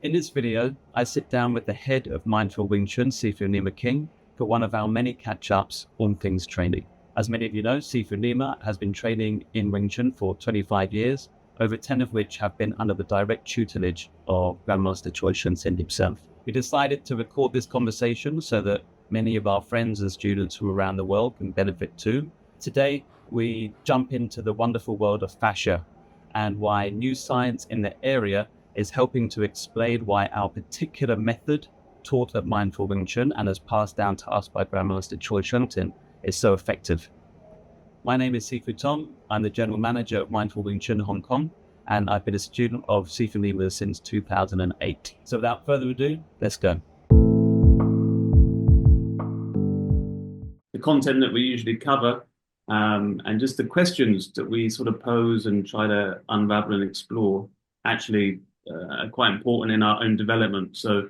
In this video, I sit down with the head of Mindful Wing Chun, Sifu Nima King, for one of our many catch-ups on things training. As many of you know, Sifu Nima has been training in Wing Chun for 25 years, over 10 of which have been under the direct tutelage of Grandmaster Chu Shong Tin himself. We decided to record this conversation so that many of our friends and students from around the world can benefit too. Today, we jump into the wonderful world of fascia and why new science in the area is helping to explain why our particular method taught at Mindful Wing Chun and as passed down to us by Grandmaster Chu Shong Tin is so effective. My name is Sifu Tom. I'm the General Manager of Mindful Wing Chun Hong Kong, and I've been a student of Sifu Nima since 2008. So without further ado, let's go. The content that we usually cover and just the questions that we sort of pose and try to unravel and explore actually are quite important in our own development. So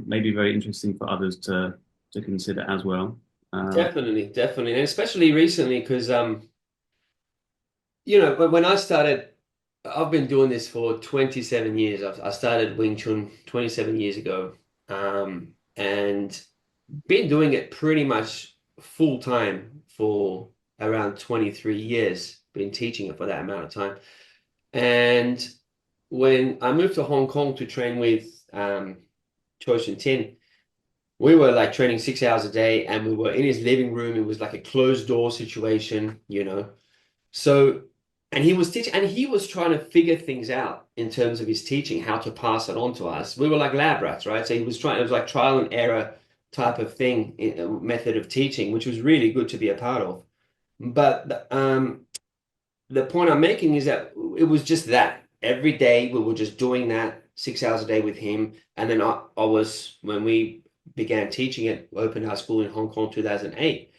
maybe very interesting for others to consider as well. Definitely, and especially recently because when I started, I've been doing this for 27 years. I started Wing Chun 27 years ago, and been doing it pretty much full time for around 23 years. Been teaching it for that amount of time, and when I moved to Hong Kong to train with Chu Shong Tin, we were like training 6 hours a day, and we were in his living room. It was like a closed door situation, So, and he was teaching, and he was trying to figure things out in terms of his teaching, how to pass it on to us. We were like lab rats, right? So he was trying, it was like trial and error type of thing, method of teaching, which was really good to be a part of. But the point I'm making is that it was just that every day we were just doing that 6 hours a day with him. And then I was, when we began teaching it, opened our school in Hong Kong 2008.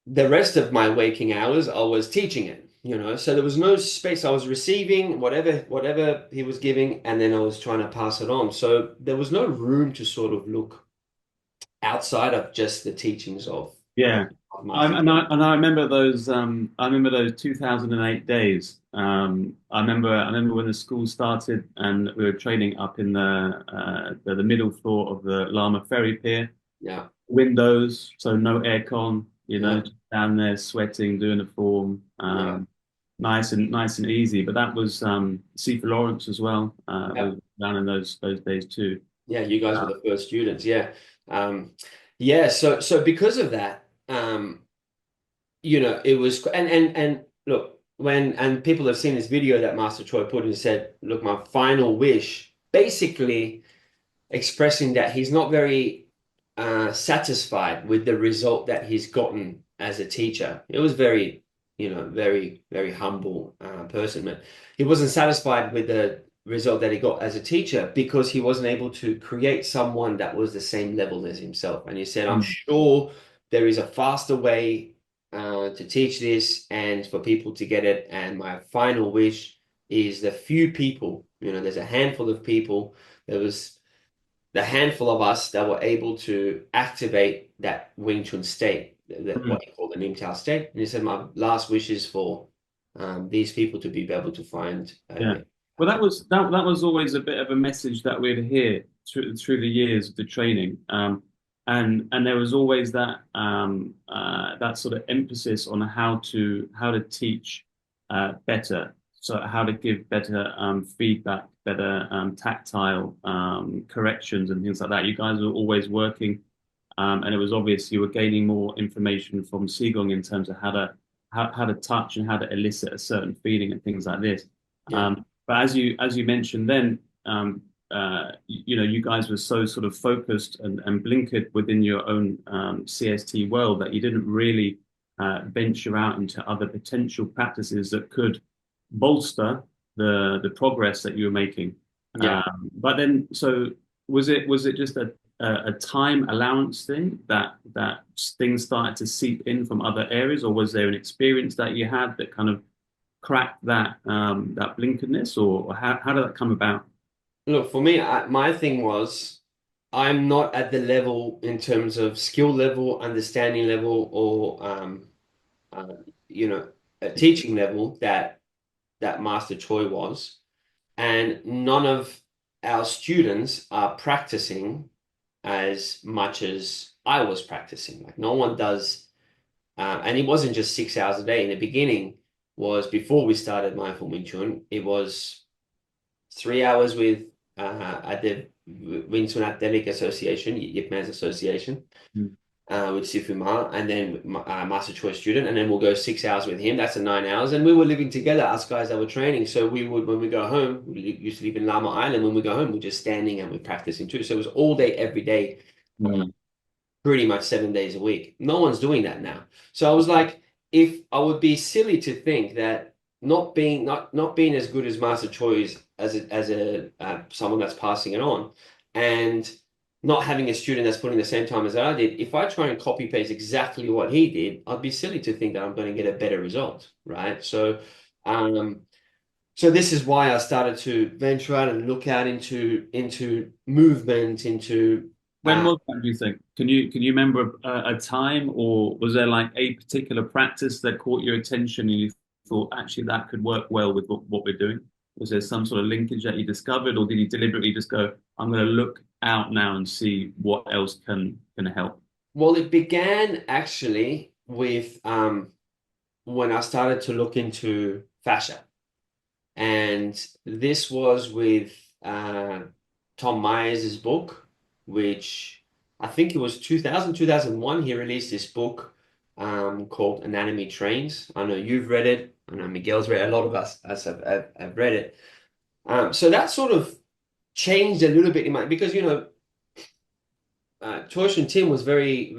The rest of my waking hours, I was teaching it, so there was no space. I was receiving whatever he was giving, and then I was trying to pass it on. So there was no room to sort of look outside of just the teachings of Yeah. Master. I remember those. I remember those 2008 days. I remember when the school started and we were training up in the middle floor of the Lama Ferry Pier. Yeah. Windows, so no aircon. Yeah. Just down there sweating, doing the form. Yeah. Nice and easy. But that was Sifu Lawrence as well. Yeah. Was down in those days too. Yeah, you guys Uh, were the first students. Yeah. Yeah, so because of that, it was and look, and people have seen this video that Master Choi put and said, look, my final wish, basically expressing that he's not very satisfied with the result that he's gotten as a teacher. It was very, very, very humble person, but he wasn't satisfied with the result that he got as a teacher because he wasn't able to create someone that was the same level as himself. And he said, I'm mm, sure there is a faster way to teach this and for people to get it. And my final wish is the few people, there's a handful of people. There was the handful of us that were able to activate that Wing Chun state, mm. what he called the Nim Tao state. And he said, my last wish is for these people to be able to find. Yeah. Well, that was always a bit of a message that we'd hear through the years of the training, and there was always that sort of emphasis on how to teach better, so how to give better feedback, better tactile corrections and things like that. You guys were always working, and it was obvious you were gaining more information from Qigong in terms of how to touch and how to elicit a certain feeling and things like this. Yeah. But as you mentioned then, you guys were so sort of focused and blinkered within your own CST world that you didn't really venture out into other potential practices that could bolster the progress that you were making. Yeah. But then, so was it just a time allowance thing that things started to seep in from other areas, or was there an experience that you had that kind of cracked that blinkeredness, or how did that come about? Look, for me, my thing was I'm not at the level in terms of skill level, understanding level, or uh, you know, a teaching level that Master Choi was, and none of our students are practicing as much as I was practicing. Like no one does, and it wasn't just 6 hours a day. In the beginning, was before we started Mindful Wing Chun, it was 3 hours with at the Wing Chun Athletic Association, Yip Man's Association, Mm. with Sifu Ma, and then Master Choice student, and then we'll go 6 hours with him. That's a 9 hours, and we were living together, us guys that were training. So we would, when we go home, we used to live in Lama Island. When we go home, we're just standing and we're practicing too. So it was all day, every day, Mm. pretty much 7 days a week. No one's doing that now. So I was like, if I would be silly to think that not being as good as Master Choice as a someone that's passing it on, and not having a student that's putting the same time as I did, if I try and copy paste exactly what he did, I'd be silly to think that I'm going to get a better result, right? Um, so this is why I started to venture out and look out into movement, into When was that, do you think? Can you remember a time, or was there like a particular practice that caught your attention and you thought actually that could work well with what we're doing? Was there some sort of linkage that you discovered, or did you deliberately just go, I'm going to look out now and see what else can help? well, it began actually with when I started to look into fascia. And this was with Tom Myers' book, which I think it was 2001. He released this book called Anatomy Trains. I know you've read it. I know Miguel's read it. A lot of us have read it. So that sort of changed a little bit in my, because, Chu Shong Tin was he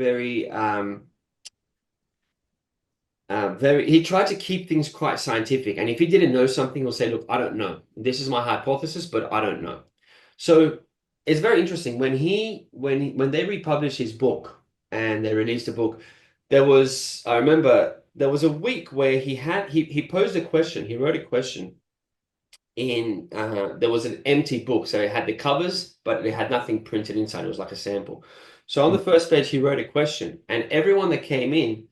tried to keep things quite scientific. And if he didn't know something, he'll say, look, I don't know. This is my hypothesis, but I don't know. So it's very interesting. When they republished his book and they released the book, I remember there was a week where he posed a question. He wrote a question in there was an empty book. So it had the covers, but it had nothing printed inside. It was like a sample. So on the first page, he wrote a question, and everyone that came in,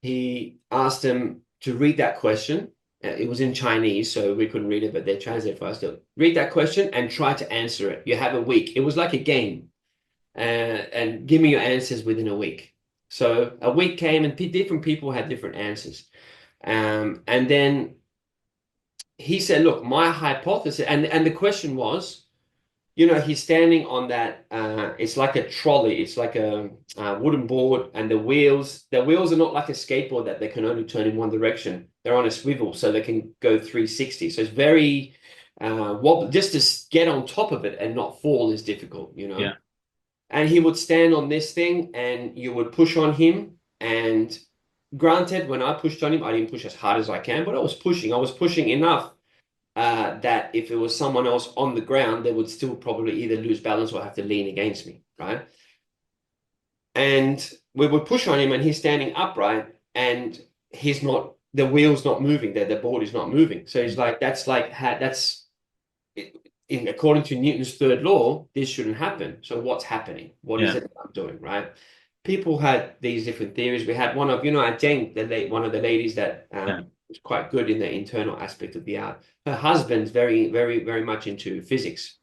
he asked them to read that question. It was in Chinese, so we couldn't read it, but they translated for us to read that question and try to answer it. You have a week. It was like a game, and give me your answers within a week. So a week came, and different people had different answers. And then he said, "Look, my hypothesis," and the question was, he's standing on that. It's like a trolley. It's like a wooden board, and the wheels are not like a skateboard that they can only turn in one direction. They're on a swivel, so they can go 360. So it's very wobble. Just to get on top of it and not fall is difficult. Yeah, And he would stand on this thing, and you would push on him. And granted, when I pushed on him, I didn't push as hard as I can, but I was pushing. I was pushing enough that if it was someone else on the ground, they would still probably either lose balance or have to lean against me, right? And we would push on him, and he's standing upright, and the wheel's not moving, the board is not moving. So he's like, according to Newton's third law, this shouldn't happen. So what's happening? What is yeah, it that I'm doing, right? People had these different theories. We had one of, Jeng, one of the ladies that yeah. was quite good in the internal aspect of the art. Her husband's very, very, very much into physics.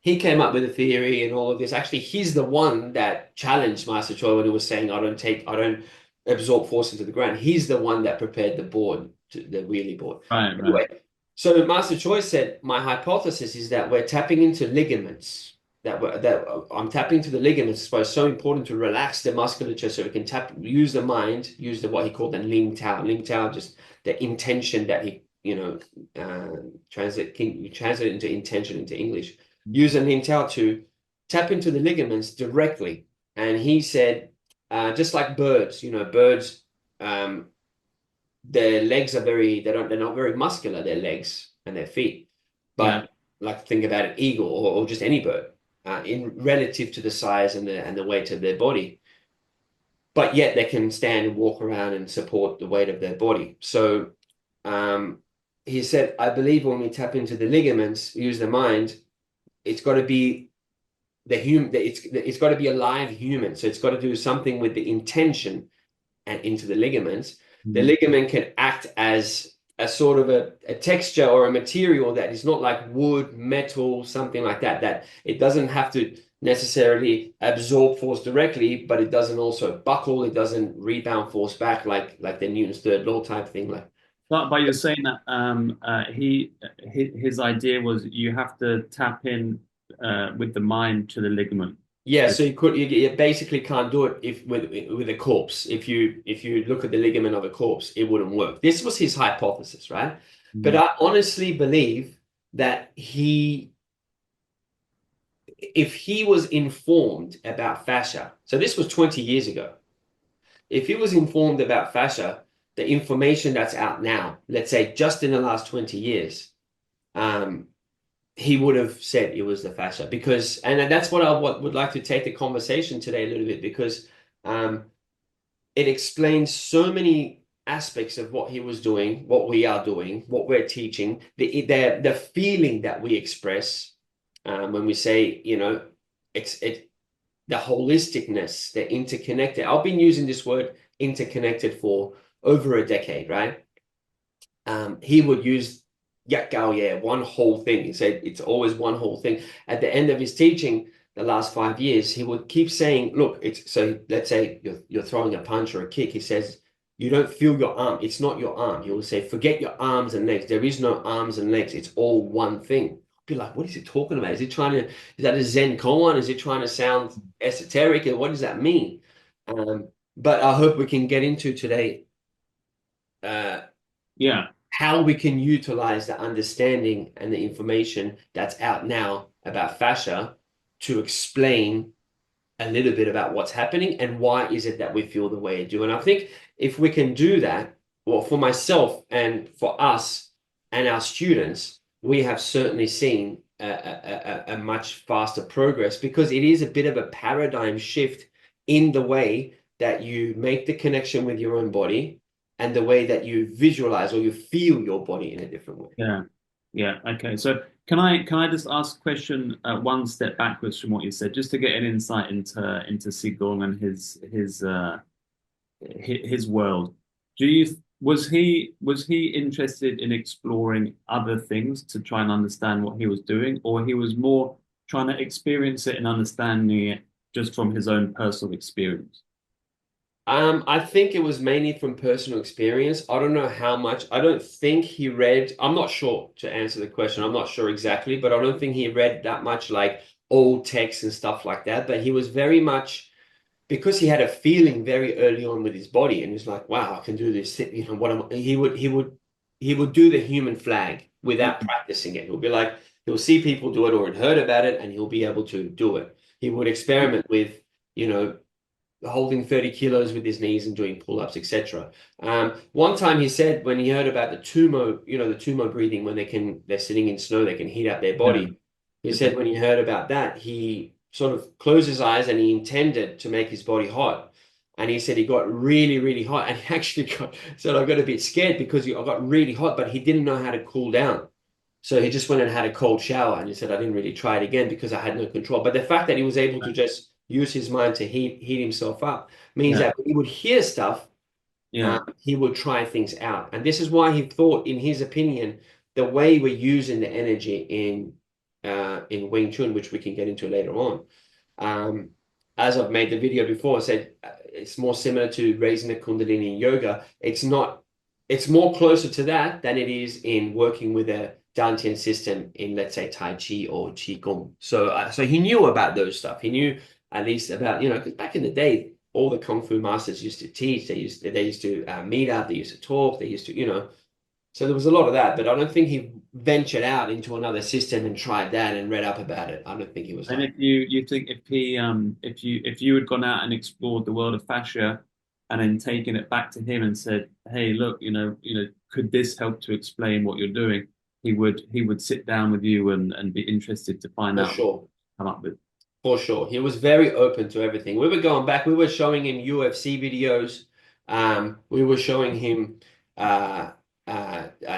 He came up with a theory and all of this. Actually, he's the one that challenged Master Choi when he was saying, I don't absorb force into the ground. He's the one that prepared the board, the wheelie board. Right, right. Anyway, so Master Choi said, my hypothesis is that we're tapping into ligaments. I'm tapping into the ligaments. So it's so important to relax the musculature so we can use the mind, use what he called the Ling Tao. Ling Tao, just the intention that he, translate it into intention into English. Use a Ling Tao to tap into the ligaments directly. And he said, just like birds, birds, their legs are they're not very muscular, their legs and their feet. Yeah, But like think about an eagle or just any bird, in relative to the size and the weight of their body. But yet they can stand and walk around and support the weight of their body. So he said, I believe when we tap into the ligaments, use the mind, it's got to be it's got to be a live human. So it's got to do something with the intention and into the ligaments. The mm, ligament can act as a sort of a texture or a material that is not like wood, metal, something like that, that it doesn't have to necessarily absorb force directly, but it doesn't also buckle, it doesn't rebound force back like the Newton's third law type thing. Like, But you're saying that his idea was you have to tap in with the mind to the ligament. yeah, so you basically can't do it if with a corpse. If you look at the ligament of a corpse, it wouldn't work. This was his hypothesis, right? But Mm. I honestly believe that if he was informed about fascia, so this was 20 years ago. If he was informed about fascia, the information that's out now, let's say just in the last 20 years, um, he would have said it was the fascia because, and that's what would like to take the conversation today a little bit because um, it explains so many aspects of what he was doing, what we are doing, what we're teaching, the feeling that we express when we say, it the holisticness, the interconnected. I've been using this word interconnected for over a decade, right? He would use yak gao yeah, one whole thing. He said it's always one whole thing. At the end of his teaching, the last 5 years, he would keep saying, look, it's so let's say you're throwing a punch or a kick. He says, you don't feel your arm. It's not your arm. He will say, forget your arms and legs. There is no arms and legs. It's all one thing. Be like, what is he talking about? Is that a Zen koan? Is he trying to sound esoteric? And what does that mean? But I hope we can get into today uh, Yeah. how we can utilize the understanding and the information that's out now about fascia to explain a little bit about what's happening and why is it that we feel the way we do. And I think if we can do that, well, for myself and for us and our students, we have certainly seen a much faster progress because it is a bit of a paradigm shift in the way that you make the connection with your own body and the way that you visualize or you feel your body in a different way. Yeah. Yeah. Okay. So can I just ask a question one step backwards from what you said, just to get an insight into Qigong and his world. Do you was he interested in exploring other things to try and understand what he was doing, or he was more trying to experience it and understanding it just from his own personal experience? I think it was mainly from personal experience. I don't know how much. I don't think he read. I'm not sure to answer the question. I'm not sure exactly, but I don't think he read that much like old texts and stuff like that. But he was very much because he had a feeling very early on with his body, and he's like, "Wow, I can do this." What am he would do the human flag without Mm. practicing it. He'll be like, he'll see people do it or had heard about it, and he'll be able to do it. He would experiment with, you know holding 30 kilos with his knees and doing pull-ups, etc. One time he said when he heard about the tumo, the tumo breathing, when they're sitting in snow, they can heat up their Yeah. body. He said when he heard about that, he sort of closed his eyes and he intended to make his body hot. And he said he got really, really hot. And he actually said, I got a bit scared because I got really hot, but he didn't know how to cool down. So he just went and had a cold shower, and he said, I didn't really try it again because I had no control. But the fact that he was able to just use his mind to heat himself up means Yeah. that when he would hear stuff, Yeah. he would try things out. And this is why he thought, in his opinion, the way we're using the energy in Wing Chun, which we can get into later on, um, as I've made the video before, I said it's more similar to raising the Kundalini in yoga. It's not, it's more closer to that than it is in working with a Dantian system in, let's say, Tai Chi or Qigong. So he knew about those stuff. He knew at least about, because back in the day, all the Kung Fu masters used to teach. They used to meet up. They used to talk. They used to. So there was a lot of that, but I don't think he ventured out into another system and tried that and read up about it. I don't think he was And like, if you think if you had gone out and explored the world of fascia and then taken it back to him and said, "Hey, look, could this help to explain what you're doing?" He would sit down with you and be interested to find for out what sure. you come up with. For sure. He was very open to everything. We were going back, we were showing him UFC videos. We were showing him Tai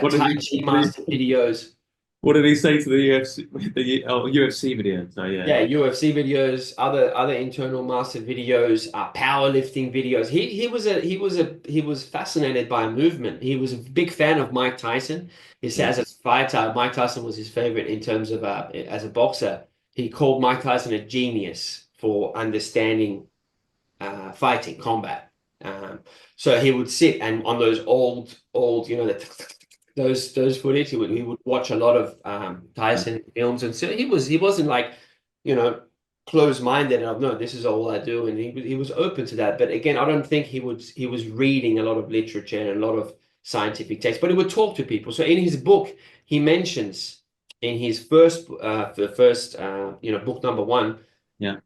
What does he Chi what does master videos. What did he say to the UFC, UFC video? So yeah, Yeah, UFC videos, other internal master videos, powerlifting videos. He was fascinated by movement. He was a big fan of Mike Tyson. He yeah, says as a fighter, Mike Tyson was his favorite in terms of as a boxer. He called Mike Tyson a genius for understanding fighting, combat. Um, so he would sit and on those old, those footage, he would watch a lot of yeah, Tyson films, and so he wasn't like, you know, closed-minded and no, this is all I do, and he was open to that. But again, I don't think he was reading a lot of literature and a lot of scientific text, but he would talk to people. So in his book, he mentions in his first book number one yeah,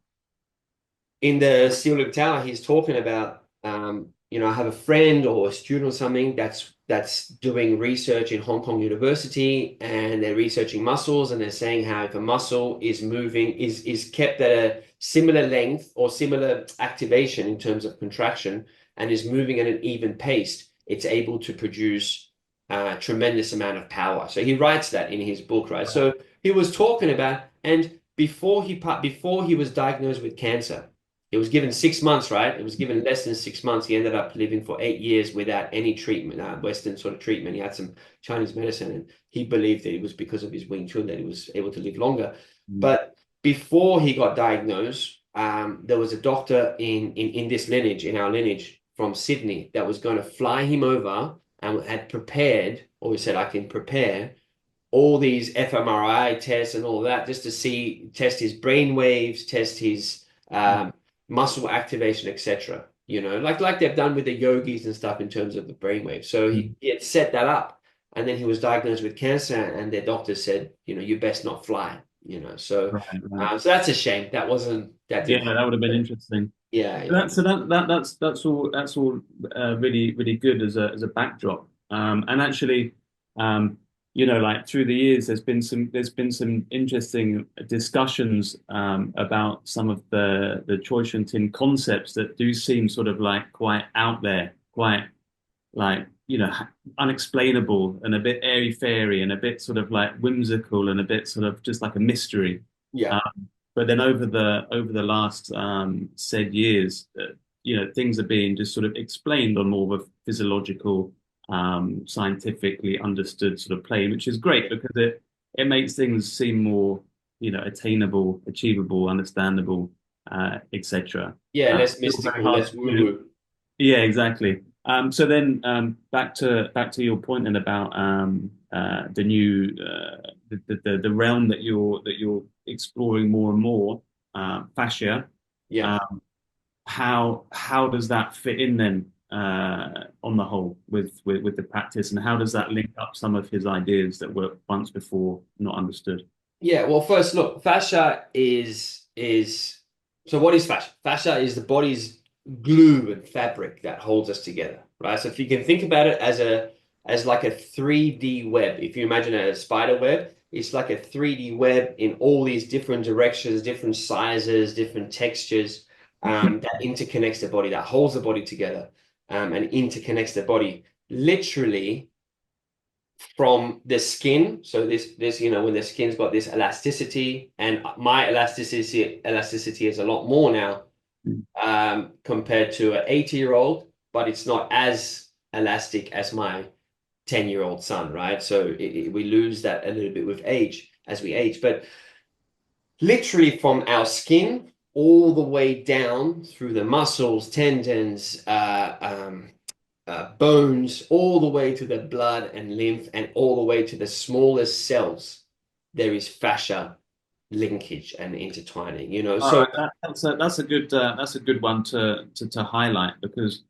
in the Ceiling Tower, he's talking about, I have a friend or a student or something that's doing research in Hong Kong University, and they're researching muscles, and they're saying how if a muscle is moving, is kept at a similar length or similar activation in terms of contraction, and is moving at an even pace, it's able to produce a tremendous amount of power. So he writes that in his book, right? So he was talking about, and before he was diagnosed with cancer. It was given 6 months, right? It was given less than 6 months. He ended up living for 8 years without any treatment, Western sort of treatment. He had some Chinese medicine, and he believed that it was because of his Wing Chun that he was able to live longer. mm, But before he got diagnosed, there was a doctor in this lineage, in our lineage from Sydney, that was going to fly him over and had prepared, or he said, I can prepare all these fMRI tests and all that just to test his brain waves, test his muscle activation, etc. Like they've done with the yogis and stuff in terms of the brainwave. So mm. he had set that up, and then he was diagnosed with cancer, and their doctor said, you best not fly. So Right, right. so that's a shame. That Yeah, didn't that happen. would have been But interesting. yeah, So yeah, that's all really really good as a backdrop. And actually, um, like through the years, there's been some interesting discussions about some of the Choi Shun Tin concepts that do seem sort of like quite out there, quite like unexplainable and a bit airy fairy and a bit sort of like whimsical and a bit sort of just like a mystery. yeah, But then over the last said years, things are being just sort of explained on more of a physiological, scientifically understood sort of plane, which is great because it makes things seem more, attainable, achievable, understandable, etc. yeah. Less Still very mystical, hard, less woo-woo. yeah, exactly. So then, back to your point then about the new the realm that you're exploring more and more, fascia. Yeah. Um, how does that fit in then on the whole with the practice, and how does that link up some of his ideas that were once before not understood? Yeah, well, first look, fascia is so what is fascia? Fascia is the body's glue and fabric that holds us together, right? So if you can think about it as like a 3D web, if you imagine it as a spider web, it's like a 3D web in all these different directions, different sizes, different textures, that interconnects the body, that holds the body together, and interconnects the body literally from the skin. So this when the skin's got this elasticity, and my elasticity is a lot more now compared to an 80-year-old, but it's not as elastic as my 10-year-old son, right? So we lose that a little bit with age as we age, but literally from our skin all the way down through the muscles, tendons, bones, all the way to the blood and lymph, and all the way to the smallest cells, there is fascia linkage and intertwining. All So right, that's a good one to highlight because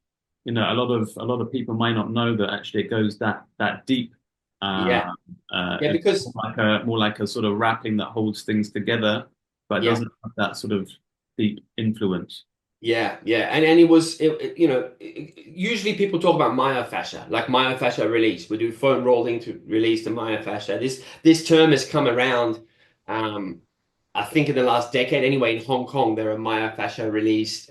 a lot of people might not know that actually it goes that deep. yeah, yeah, It's because more like a sort of wrapping that holds things together, but yeah, doesn't have that sort of deep influence. yeah, and usually people talk about myofascia, like myofascia release. We do foam rolling to release the myofascia. This term has come around. I think in the last decade, anyway, in Hong Kong, there are myofascia release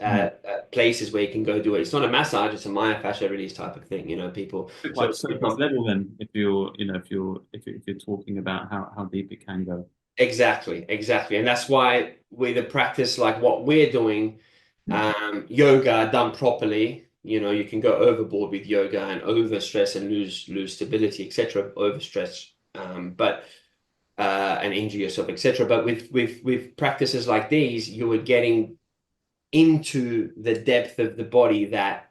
places where you can go do it. It's not a massage; it's a myofascia release type of thing. You know, people. Quite So surface level then, if you're, you know, if you're talking about how deep it can go. exactly, exactly, and that's why with a practice like what we're doing, yoga done properly, you know, you can go overboard with yoga and overstress and lose stability, etc. Overstress, but and injure yourself, etc. But with practices like these, you are getting into the depth of the body that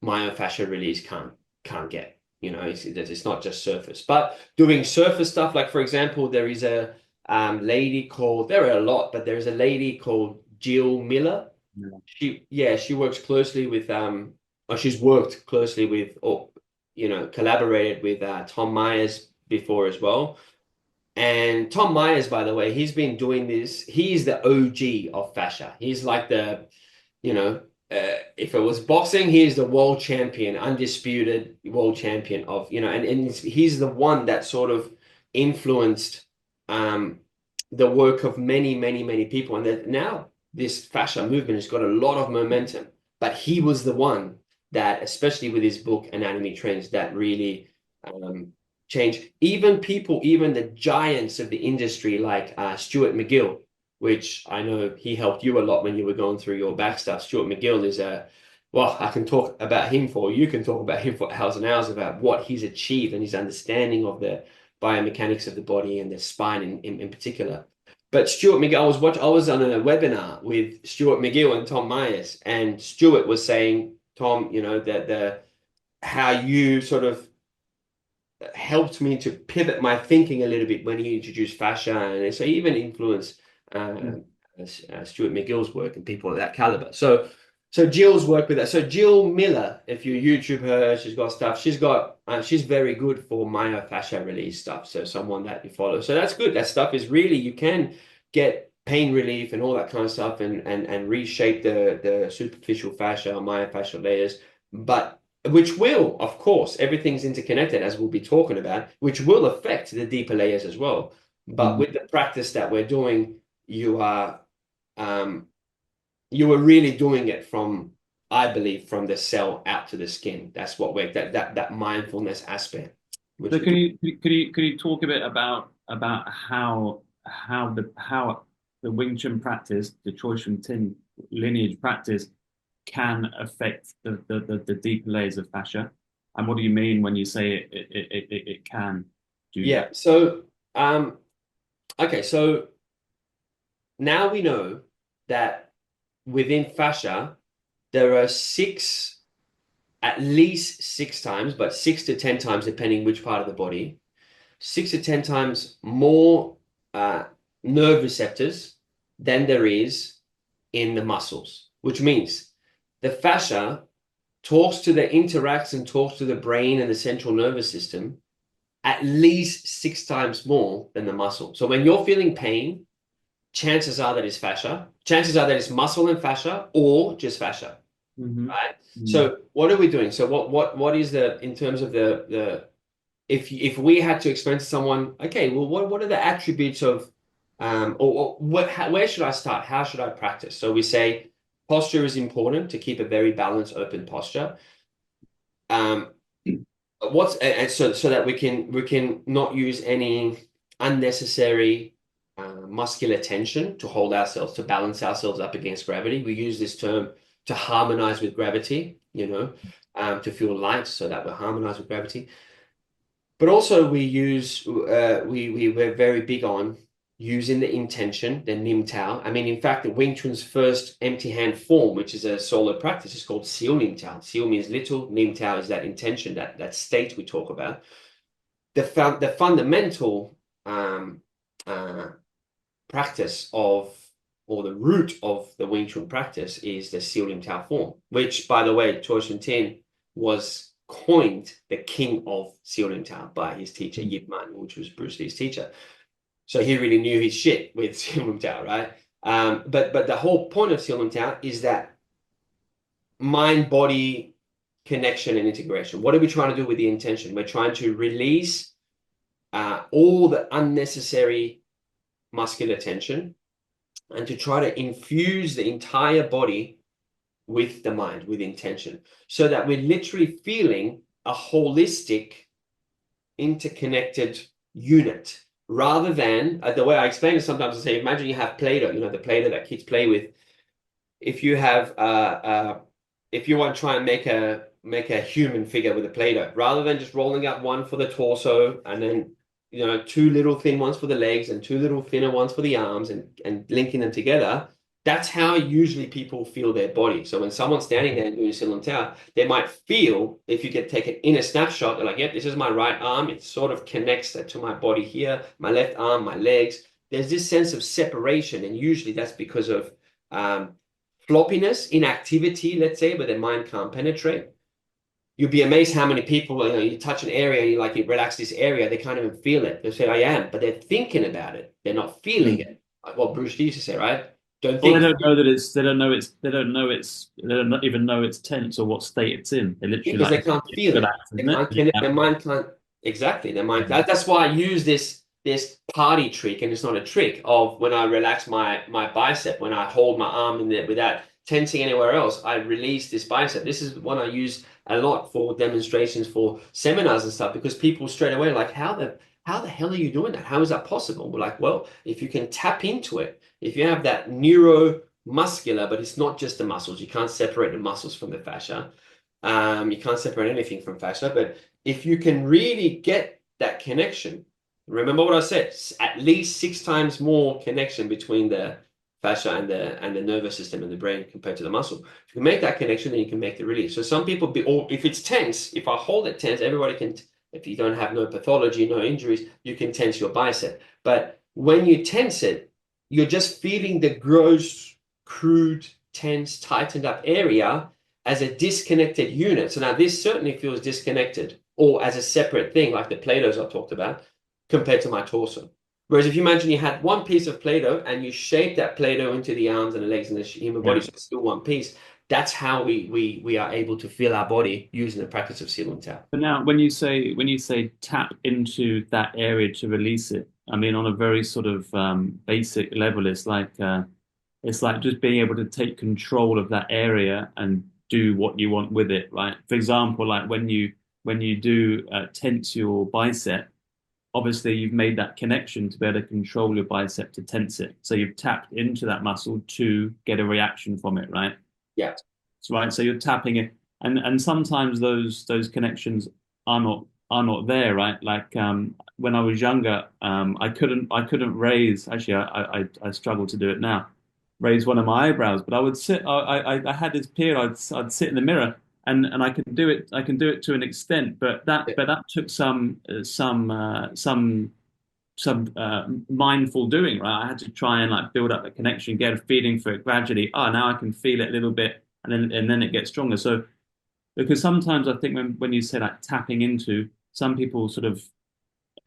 myofascial release can't get. You know, it's not just surface. But doing surface stuff, like for example, there is a lady called, there are a lot, but there's a lady called Jill Miller. Yeah. She works closely with or she's worked closely with, or you know, collaborated with Tom Myers before as well. And Tom Myers, by the way, he's been doing this. He's the OG of fascia. He's like the, you know, if it was boxing, he's the world champion, undisputed world champion of, you know, and he's the one that sort of influenced the work of many people. And that now this fascia movement has got a lot of momentum. But he was the one that, especially with his book Anatomy Trends, that really changed. Even people, even the giants of the industry, like Stuart McGill, which I know he helped you a lot when you were going through your back stuff. Stuart McGill is well, I can talk about him you can talk about him for hours and hours about what he's achieved and his understanding of the biomechanics of the body and the spine in particular. But Stuart McGill, I was on a webinar with Stuart McGill and Tom Myers, and Stuart was saying, Tom, you know, that how you sort of helped me to pivot my thinking a little bit when he introduced fascia, and so he even influenced Stuart McGill's work and people of that caliber. So Jill's work with that. So Jill Miller, if you YouTube her, she's got stuff. She's very good for myofascia release stuff. So someone that you follow. So that's good. That stuff is really, you can get pain relief and all that kind of stuff and reshape the superficial fascia or myofascial layers. But which will, of course, everything's interconnected as we'll be talking about, which will affect the deeper layers as well. But with the practice that we're doing, you are really doing it from, I believe, from the cell out to the skin. That's what we're that mindfulness aspect. So Which can you talk a bit about how the Wing Chun practice, the Chu Shong Tin lineage practice, can affect the deeper layers of fascia? And what do you mean when you say it can do yeah. that? So okay. So now we know that within fascia there are at least 6 times, but 6 to 10 times, depending which part of the body, 6 to 10 times more nerve receptors than there is in the muscles, which means the fascia interacts and talks to the brain and the central nervous system at least 6 times more than the muscle. So when you're feeling pain, chances are that it's fascia. Chances are that it's muscle and fascia or just fascia. Mm-hmm. Right. Mm-hmm. So what are we doing? So what is the, in terms of the if we had to explain to someone, okay, well, what are the attributes of or where should I start? How should I practice? So we say posture is important, to keep a very balanced, open posture. Um, and so that we can not use any unnecessary muscular tension to hold ourselves, to balance ourselves up against gravity. We use this term to harmonize with gravity, you know, to feel light so that we're harmonized with gravity. But also we use we're very big on using the intention, the Nim Tao. I mean, in fact, the Wing Chun's first empty hand form, which is a solo practice, is called Seal Nim Tao. Seal means little, Nim Tao is that intention, that state we talk about. The fundamental uh, practice of, or the root of the Wing Chun practice is the Seal Nim Tao form, which, by the way, Chu Shong Tin was coined the king of Seal Nim Tao by his teacher Yip Man, which was Bruce Lee's teacher. So he really knew his shit with Seal Nim Tao, right? But the whole point of Seal Nim Tao is that mind-body connection and integration. What are we trying to do with the intention? We're trying to release all the unnecessary muscular tension and to try to infuse the entire body with the mind, with intention, so that we're literally feeling a holistic, interconnected unit, rather than the way I explain it sometimes I say, imagine you have Play-Doh, the Play-Doh that kids play with. If you have if you want to try and make a human figure with a Play-Doh, rather than just rolling out one for the torso and then two little thin ones for the legs and two little thinner ones for the arms, and linking them together, that's how usually people feel their body. So when someone's standing there and doing Silam Tao, they might feel, if you take an inner snapshot, they're like, yep, this is my right arm. It sort of connects to my body here, my left arm, my legs. There's this sense of separation, and usually that's because of floppiness, inactivity, let's say, where their mind can't penetrate. You'd be amazed how many people, you touch an area and you relax this area, they can't even feel it. They say, I am, but they're thinking about it. They're not feeling it. Like what Bruce Lee used to say, right? Don't Well, think. they don't even know it's tense or what state it's in. They literally Because they can't feel it. relax, They isn't it? can't connect. Their mind can't. Exactly. Their mind. Yeah. That's why I use this party trick, and it's not a trick, of when I relax my bicep, when I hold my arm in there without tensing anywhere else, I release this bicep. This is one I use a lot for demonstrations for seminars and stuff, because people straight away are like, how the hell are you doing that? How is that possible? We're like, well, if you can tap into it, if you have that neuromuscular, but it's not just the muscles. You can't separate the muscles from the fascia. You can't separate anything from fascia, but if you can really get that connection, remember what I said, at least 6 times more connection between the fascia and the nervous system and the brain compared to the muscle. If you can make that connection, then you can make the release. So some people, or if it's tense, if I hold it tense, everybody can, if you don't have no pathology, no injuries, you can tense your bicep. But when you tense it, you're just feeling the gross, crude, tense, tightened up area as a disconnected unit. So now this certainly feels disconnected, or as a separate thing, like the Play-Dohs I talked about, compared to my torso. Whereas if you imagine you had one piece of Play-Doh and you shape that Play-Doh into the arms and the legs and the human body, so it's still one piece, that's how we are able to feel our body using the practice of Silam Tao. But now, when you say tap into that area to release it, I mean, on a very sort of basic level, it's like just being able to take control of that area and do what you want with it, right? For example, like when you do tense your bicep, obviously you've made that connection to be able to control your bicep to tense it. So you've tapped into that muscle to get a reaction from it, right? Yeah. Right. So you're tapping it, and sometimes those connections are not there, right? Like when I was younger, I couldn't raise. Actually, I struggle to do it now. Raise one of my eyebrows, but I would sit. I had this period. I'd sit in the mirror, and I can do it. I can do it to an extent, but that took some mindful doing, right? I had to try and like build up the connection, get a feeling for it gradually. Oh, now I can feel it a little bit, and then it gets stronger. So because sometimes I think when you say like tapping into, some people sort of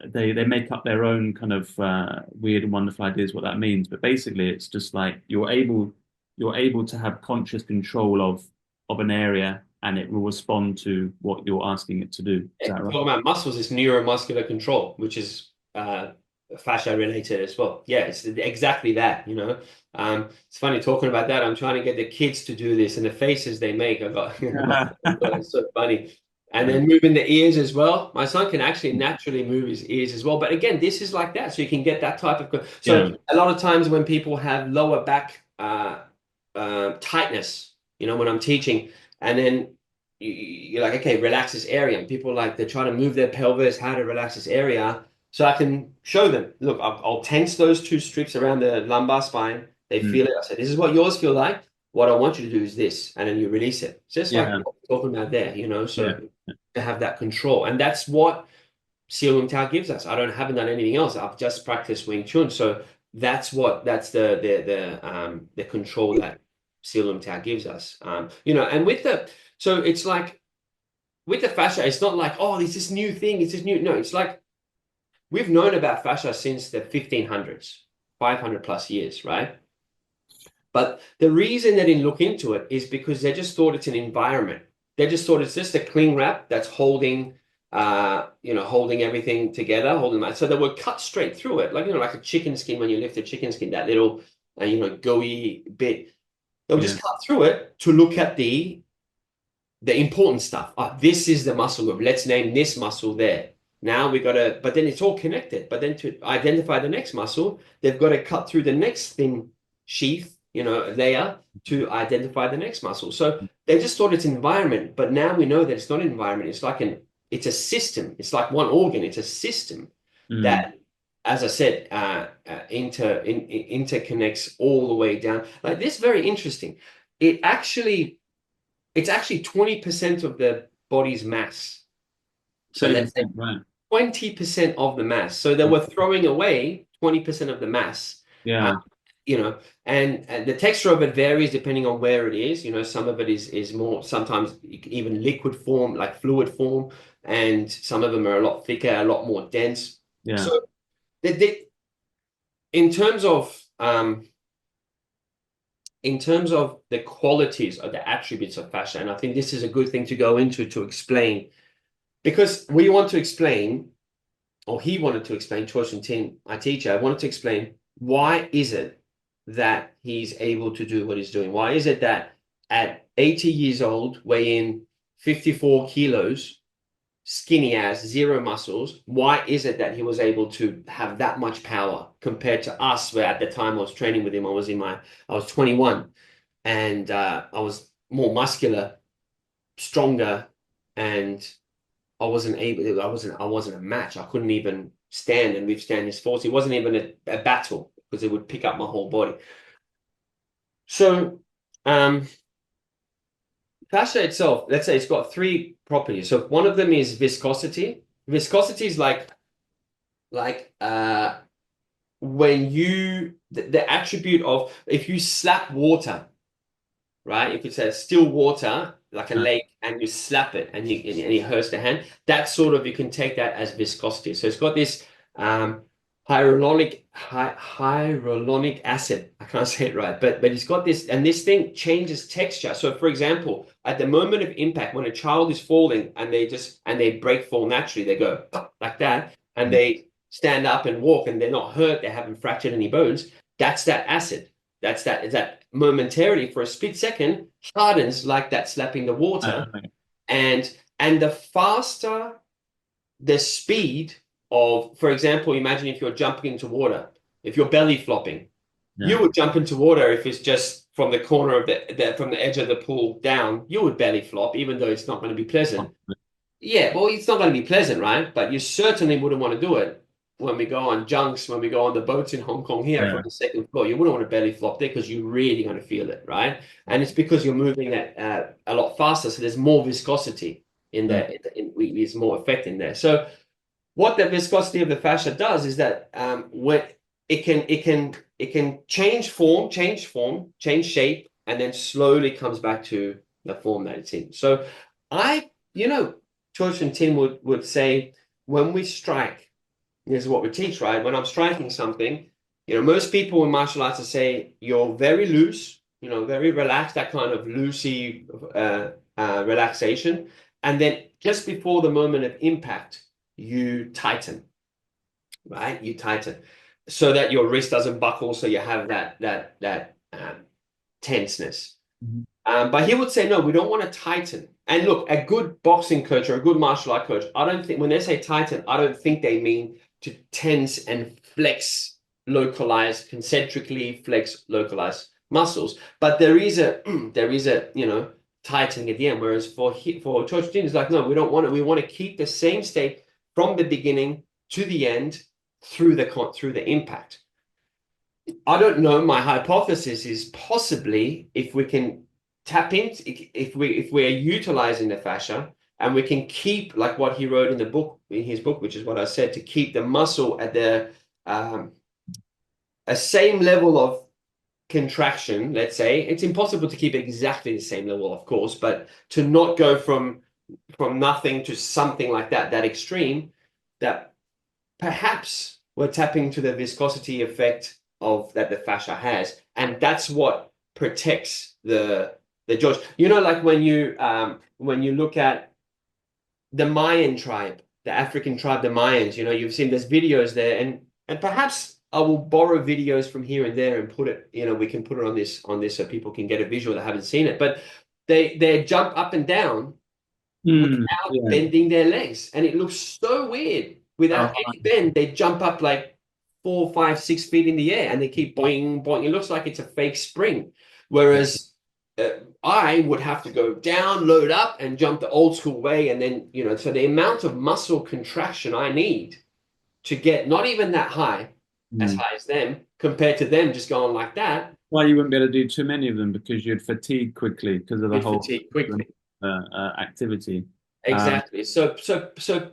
they make up their own kind of weird and wonderful ideas what that means. But basically, it's just like you're able to have conscious control of an area, and it will respond to what you're asking it to do. Is that right? Talking about muscles, it's neuromuscular control, which is fascia related as well. Yeah, it's exactly that. It's funny talking about that. I'm trying to get the kids to do this, and the faces they make, it's so funny. And then moving the ears as well. My son can actually naturally move his ears as well. But again, this is like that. So you can get that type of. So a lot of times when people have lower back tightness, when I'm teaching, and then you're like, okay, relax this area. And people they're trying to move their pelvis, how to relax this area. So I can show them, look, I'll tense those two strips around the lumbar spine. They feel it. I say, this is what yours feel like. What I want you to do is this. And then you release it. Just like what we're talking about there, so to have that control. And that's what Silam Tao gives us. Haven't done anything else. I've just practiced Wing Chun. So that's the control that Silam Tao gives us. And so it's like with the fascia, it's not like, oh, it's this new thing. It's this new. No, it's like we've known about fascia since the 1500s, 500 plus years, right? But the reason they didn't look into it is because they just thought it's an environment. They just thought it's just a cling wrap that's holding everything together, holding that. So they would cut straight through it, like a chicken skin when you lift a chicken skin, that little gooey bit. They'll Yeah. just cut through it to look at the important stuff. This is the muscle group. Let's name this muscle there. Now we got to, but then it's all connected. But then to identify the next muscle, they've got to cut through the next thin sheath, layer to identify the next muscle. So they just thought it's environment, but now we know that it's not an environment. It's a system. It's like one organ. It's a system Mm. that, as I said, interconnects all the way down. Like this, very interesting. It actually it's actually 20% of the body's mass. So let's say 20%, right. 20% of the mass. So they were throwing away 20% of the mass. Uh, Yeah. and the texture of it varies depending on where it is. Some of it is more sometimes even liquid form, like fluid form, and some of them are a lot thicker, a lot more dense. Yeah. So in terms of the qualities or the attributes of fascia, and I think this is a good thing to go into to explain, because we want to explain, or he wanted to explain, Chu Shong Tin, my teacher, wanted to explain why is it that he's able to do what he's doing? Why is it that at 80 years old, weighing 54 kilos, skinny as, zero muscles, why is it that he was able to have that much power compared to us, where at the time I was training with him, I was 21, and I was more muscular, stronger, and I wasn't a match. I couldn't even stand and withstand his force. It wasn't even a battle because it would pick up my whole body. So, fascia itself, let's say it's got three properties. So one of them is viscosity. Viscosity is like when the attribute of, if you slap water, right? If it's a still water, like a Uh, lake, and you slap it and it hurts the hand, that sort of, you can take that as viscosity. So it's got this hyaluronic acid. I can't say it right, but it's got this, and this thing changes texture. So for example, at the moment of impact, when a child is falling and they break fall naturally, they go like that, and they stand up and walk and they're not hurt, they haven't fractured any bones. That's that acid. That momentarily, for a split second, hardens like that, slapping the water. right. And the faster the speed of, for example, imagine if you're jumping into water, if you're belly flopping, you Yeah. would jump into water. If it's just from the corner of from the edge of the pool down, you would belly flop, even though it's not going to be pleasant. Yeah, well, it's not going to be pleasant, right? But you certainly wouldn't want to do it when we go on junks, when we go on the boats in Hong Kong here from Yeah. the second floor. You wouldn't want to belly flop there because you're really going to feel it, right? And it's because you're moving at a lot faster, so there's more viscosity in Mm. there. There's more effect in there. So what the viscosity of the fascia does is that when it can change form, change shape, and then slowly comes back to the form that it's in. So George and Tim would say, when we strike, this is what we teach, right? When I'm striking something, most people in martial arts say you're very loose, very relaxed, that kind of loosey relaxation. And then just before the moment of impact, you tighten, right? You tighten so that your wrist doesn't buckle, so you have that tenseness. Mhm. But he would say, no, we don't want to tighten. And look, a good boxing coach or a good martial art coach, I don't think when they say tighten, I don't think they mean to tense and flex, localize, concentrically flex, localize muscles. But there is a tightening at the end. Whereas for George Dean, it's like, no, we don't want it. We want to keep the same state from the beginning to the end through the impact. I don't know. My hypothesis is possibly if we can tap into, if we're utilizing the fascia and we can keep, like what he wrote in his book, which is what I said, to keep the muscle at the a same level of contraction. Let's say it's impossible to keep exactly the same level, of course, but to not go from nothing to something like that extreme, that perhaps we're tapping to the viscosity effect of that the fascia has, and that's what protects the joints. Like when you look at the Mayan tribe, the African tribe, the Mayans, you've seen there's videos there, and perhaps I will borrow videos from here and there and put it, we can put it on this so people can get a visual that haven't seen it. But they jump up and down without Yeah. bending their legs. And it looks so weird. Oh, Without any bend, they jump up like 4, 5, 6 feet in the air and they keep boing, boing. It looks like it's a fake spring. Whereas I would have to go down, load up, and jump the old school way. And then, so the amount of muscle contraction I need to get not even that high, as mm. high as them, compared to them just going like that, Well, you wouldn't be able to do too many of them because you'd fatigue quickly because of the you'd whole fatigue quickly. activity. Exactly. So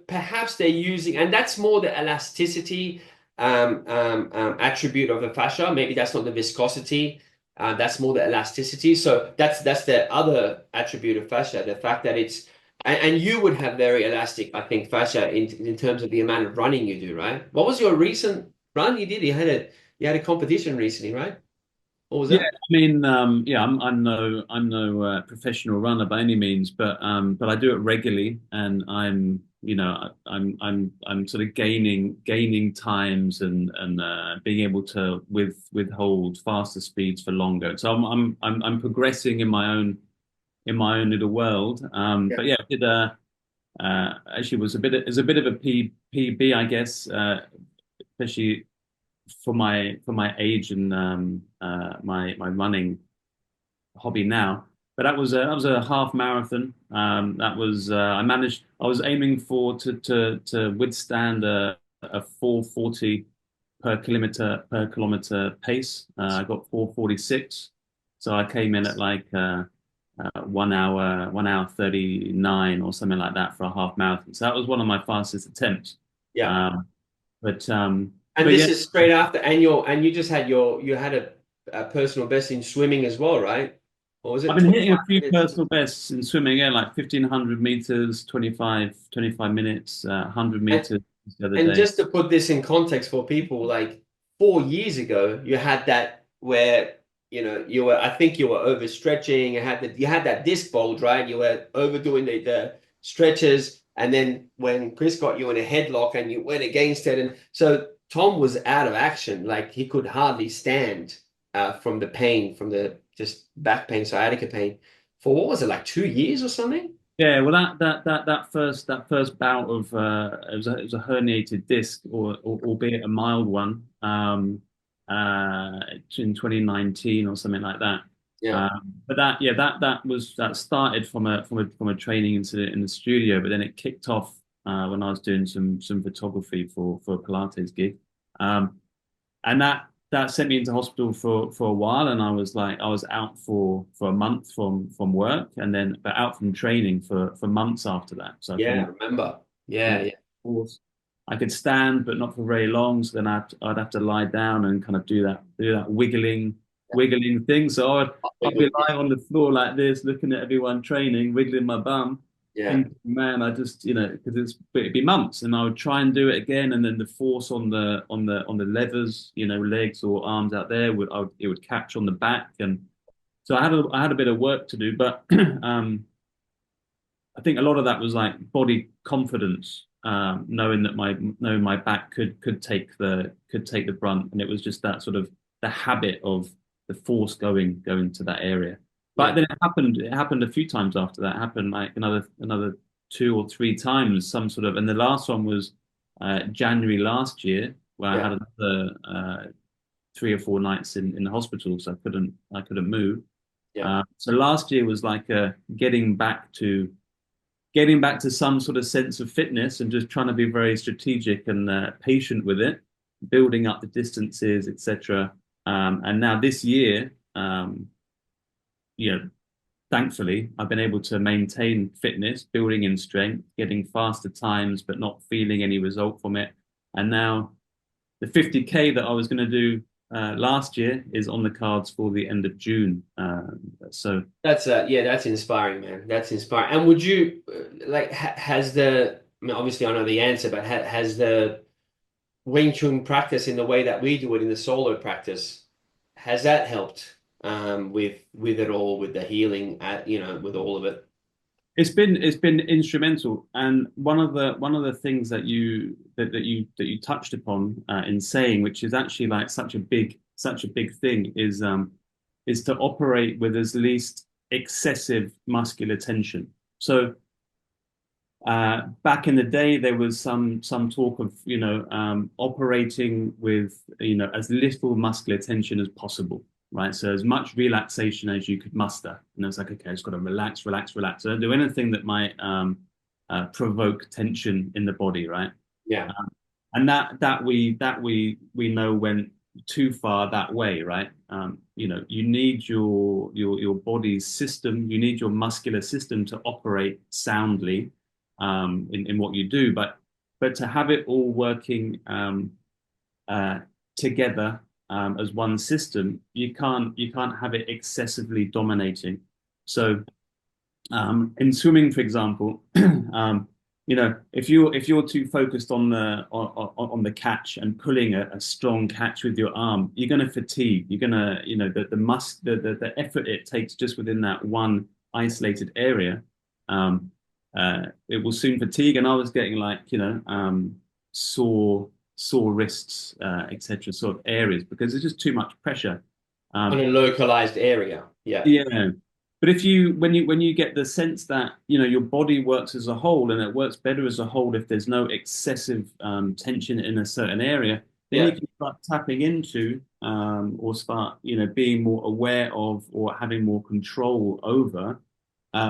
perhaps they're using, and that's more the elasticity attribute of the fascia. Maybe that's not the viscosity. That's more the elasticity. So that's the other attribute of fascia, the fact that it's, and you would have very elastic, I think, fascia in terms of the amount of running you do, right? What was your recent run you did? You had a competition recently, right? What was Yeah, that? I mean, yeah, I'm no professional runner by any means, but I do it regularly, and I'm sort of gaining times and being able to withhold faster speeds for longer. So I'm progressing in my own little world. Yeah. But yeah, it actually was a bit of a PB, I guess, especially for my age and my running hobby now. But that was a half marathon. That was I managed. I was aiming for to withstand a 440 per kilometer pace. I got 446, so I came in at like 1 hour 39 or something like that for a half marathon. So that was one of my fastest attempts. Yeah. Um, And but this yeah, is straight after, and you just had you had a personal best in swimming as well, right? What was I've it, been hitting a 25 few minutes? personal bests in swimming, yeah, like 1500 meters, 25 minutes, 100 And meters the other and day. just to put this in context for people, like 4 years ago, you had that where I think you were overstretching. You had that disc bulge, right? You were overdoing the stretches, and then when Chris got you in a headlock and you went against it, and so Tom was out of action, like he could hardly stand from the pain, from the just back pain, sciatica pain, for what was it, like 2 years or something? Yeah, well, that first bout of it was a herniated disc, or albeit a mild one, in 2019 or something like that. Yeah, But that started from a training incident in the studio, but then it kicked off when I was doing some photography for a Pilates gig. And that sent me into hospital for a while, and I was out for a month from work, and then but out from training for months after that. So I yeah, I couldn't, remember. yeah, Yeah, yeah, of course. I could stand, but not for very long. So then I'd have to lie down and kind of do that wiggling thing. So I'd be yeah, lying on the floor like this, looking at everyone training, wiggling my bum, yeah. thinking, man, I just, because it'd be months, and I would try and do it again, and then the force on the levers, legs or arms out there it would catch on the back, and so I had a bit of work to do, but I think a lot of that was like body confidence, knowing my back could take the brunt, and it was just that sort of the habit of the force going to that area. But Yeah. then it happened. It happened a few times after that. It happened like another 2 or 3 times. Some sort of, and the last one was January last year, where I Yeah, had another 3 or 4 nights in the hospital, so I couldn't move. yeah, So last year was like getting back to some sort of sense of fitness and just trying to be very strategic and patient with it, building up the distances, etc. And now this year, you know, thankfully, I've been able to maintain fitness, building in strength, getting faster times, but not feeling any result from it. And now the 50K that I was going to do last year is on the cards for the end of June. So that's inspiring, man. That's inspiring. And would you like has the I mean, obviously I know the answer, but has the Wing Chun practice in the way that we do it in the solo practice, has that helped with it all, with the healing, with all of it? it's been instrumental, and one of the things that you touched upon in saying, which is actually like such a big thing, is to operate with as least excessive muscular tension. So back in the day, there was some talk of operating with as little muscular tension as possible, right? So as much relaxation as you could muster. And I was like, okay, I just got to relax, relax, relax. So don't do anything that might provoke tension in the body, right? Yeah. And that we know went too far that way, right? You need your body's system, you need your muscular system to operate soundly in what you do, but to have it all working uh, together as one system, you can't have it excessively dominating. So in swimming, for example, if you're too focused on the catch and pulling a strong catch with your arm, you're going to fatigue. You're going to, the effort it takes just within that one isolated area, it will soon fatigue. And I was getting like, sore wrists, etc., sort of areas because there's just too much pressure. On Um, a localized area. Yeah. yeah. But when you get the sense that your body works as a whole and it works better as a whole if there's no excessive tension in a certain area, then you Yeah. can start tapping into or start being more aware of or having more control over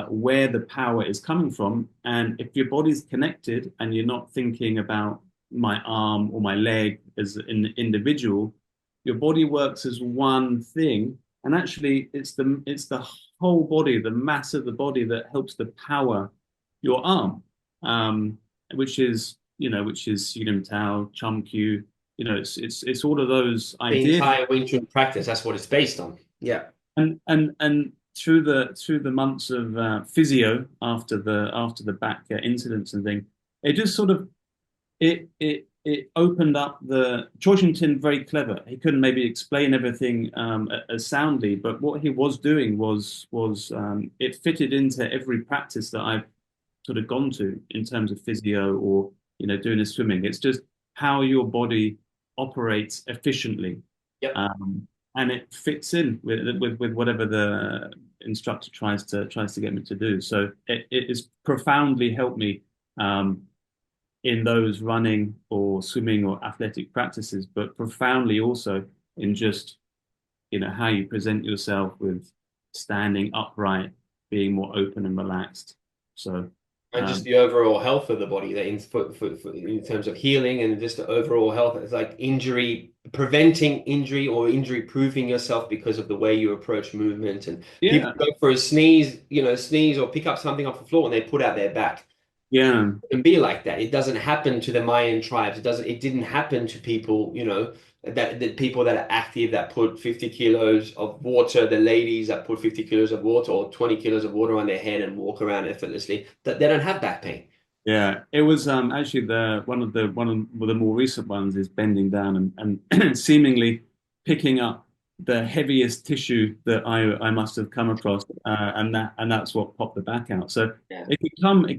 where the power is coming from. And if your body's connected and you're not thinking about my arm or my leg as an individual, your body works as one thing. And actually, it's the whole body, the mass of the body that helps to power your arm, um, which is Unum Tao, Chum Q. It's all of those The ideas, entire Wing Chun practice, that's what it's based on. Yeah. and through the months of physio after the back incidents and thing, it just sort of it opened up the Chu Shong Tin, very clever. He couldn't maybe explain everything as soundly, but what he was doing was it fitted into every practice that I've sort of gone to in terms of physio or doing a swimming. It's just how your body operates efficiently, Yep. and it fits in with whatever the instructor tries to get me to do. So it has profoundly helped me. In those running or swimming or athletic practices, but profoundly also in just how you present yourself with standing upright, being more open and relaxed. So And just um, the overall health of the body, that in terms of healing and just the overall health, it's like preventing injury or injury proofing yourself because of the way you approach movement. And people yeah, go for a sneeze or pick up something off the floor and they put out their back. yeah, And be like that. It doesn't happen to the Mayan tribes. It didn't happen to people, that people that are active that put 50 kilos of water, the ladies that put 50 kilos of water or 20 kilos of water on their head and walk around effortlessly, that they don't have back pain. yeah. It was actually the one of the more recent ones is bending down and seemingly picking up the heaviest tissue that I must have come across, and that's what popped the back out. So Yeah, it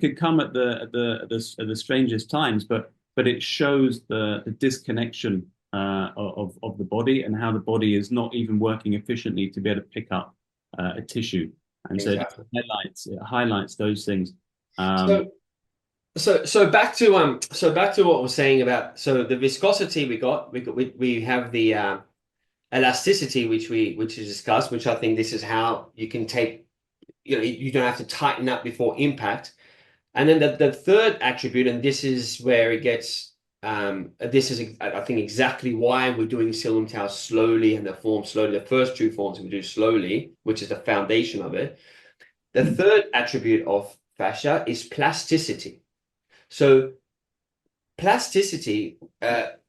could come at the strangest times, but it shows the disconnection of the body and how the body is not even working efficiently to be able to pick up a tissue, and so exactly. it highlights those things. Um, So back to what we're saying about the viscosity we have the elasticity which is discussed, which I think this is how you can take, you don't have to tighten up before impact. And then the third attribute, and this is where it gets, this is, I think, exactly why we're doing Silum Tao slowly and the form slowly. The first two forms we do slowly, which is the foundation of it. The third attribute of fascia is plasticity. So plasticity,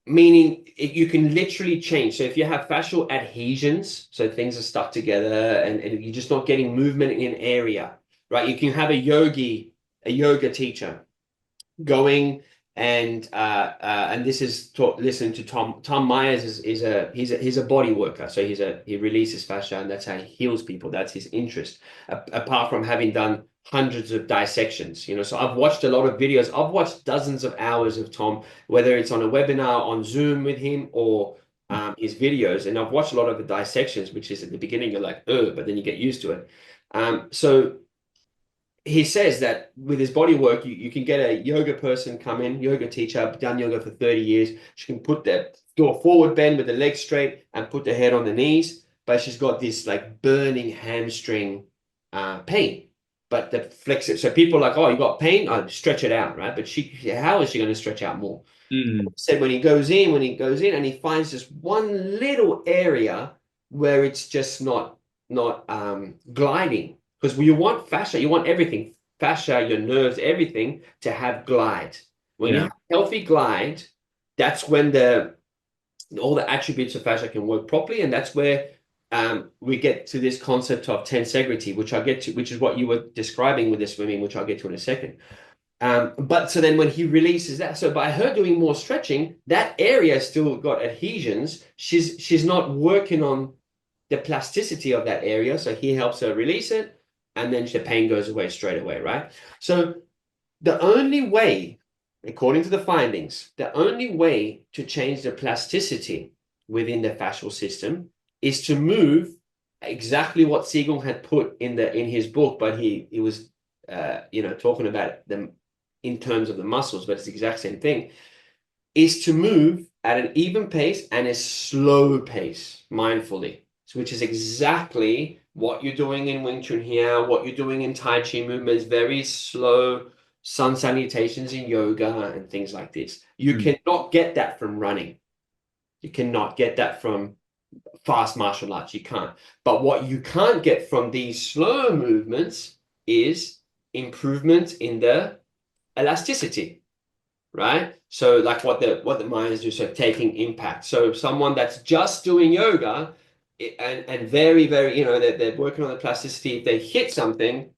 meaning you can literally change. So if you have fascial adhesions, so things are stuck together and you're just not getting movement in an area, right? You can have a yoga teacher going and this is listening to Tom Myers he's a body worker, so he releases fascia and that's how he heals people. That's his interest, apart from having done hundreds of dissections, you know. So I've watched a lot of videos. I've watched dozens of hours of Tom, whether it's on a webinar on Zoom with him or his videos. And I've watched a lot of the dissections, which is at the beginning, you're like, oh, but then you get used to it. So he says that with his body work, you can get a yoga person come in, yoga teacher, done yoga for 30 years. She can do a forward bend with the legs straight and put the head on the knees, but she's got this like burning hamstring pain. But the flex it. So people are like, oh, you got pain? Oh, stretch it out, right? But how is she going to stretch out more? Said when he goes in and he finds this one little area where it's just not gliding. Because you want fascia, you want everything, fascia, your nerves, everything to have glide. When you have healthy glide, that's when all the attributes of fascia can work properly, and that's where we get to this concept of tensegrity, which I'll get to, which is what you were describing with the swimming, which I'll get to in a second. But so then when he releases that, so by her doing more stretching, that area still got adhesions. She's not working on the plasticity of that area, so he helps her release it, and then the pain goes away straight away, right? So the only way, according to the findings, the only way to change the plasticity within the fascial system is to move exactly what Siegel had put in his book, but he was talking about them in terms of the muscles, but it's the exact same thing, is to move at an even pace and a slow pace mindfully. So which is exactly what you're doing in Wing Chun here, what you're doing in Tai Chi movements, very slow sun salutations in yoga and things like this. You cannot get that from running. You cannot get that from fast martial arts. You can't. But what you can't get from these slow movements is improvement in the elasticity, right? So like what the minds do, so taking impact. So someone that's just doing yoga and very, very, they're working on the plasticity, if they hit something,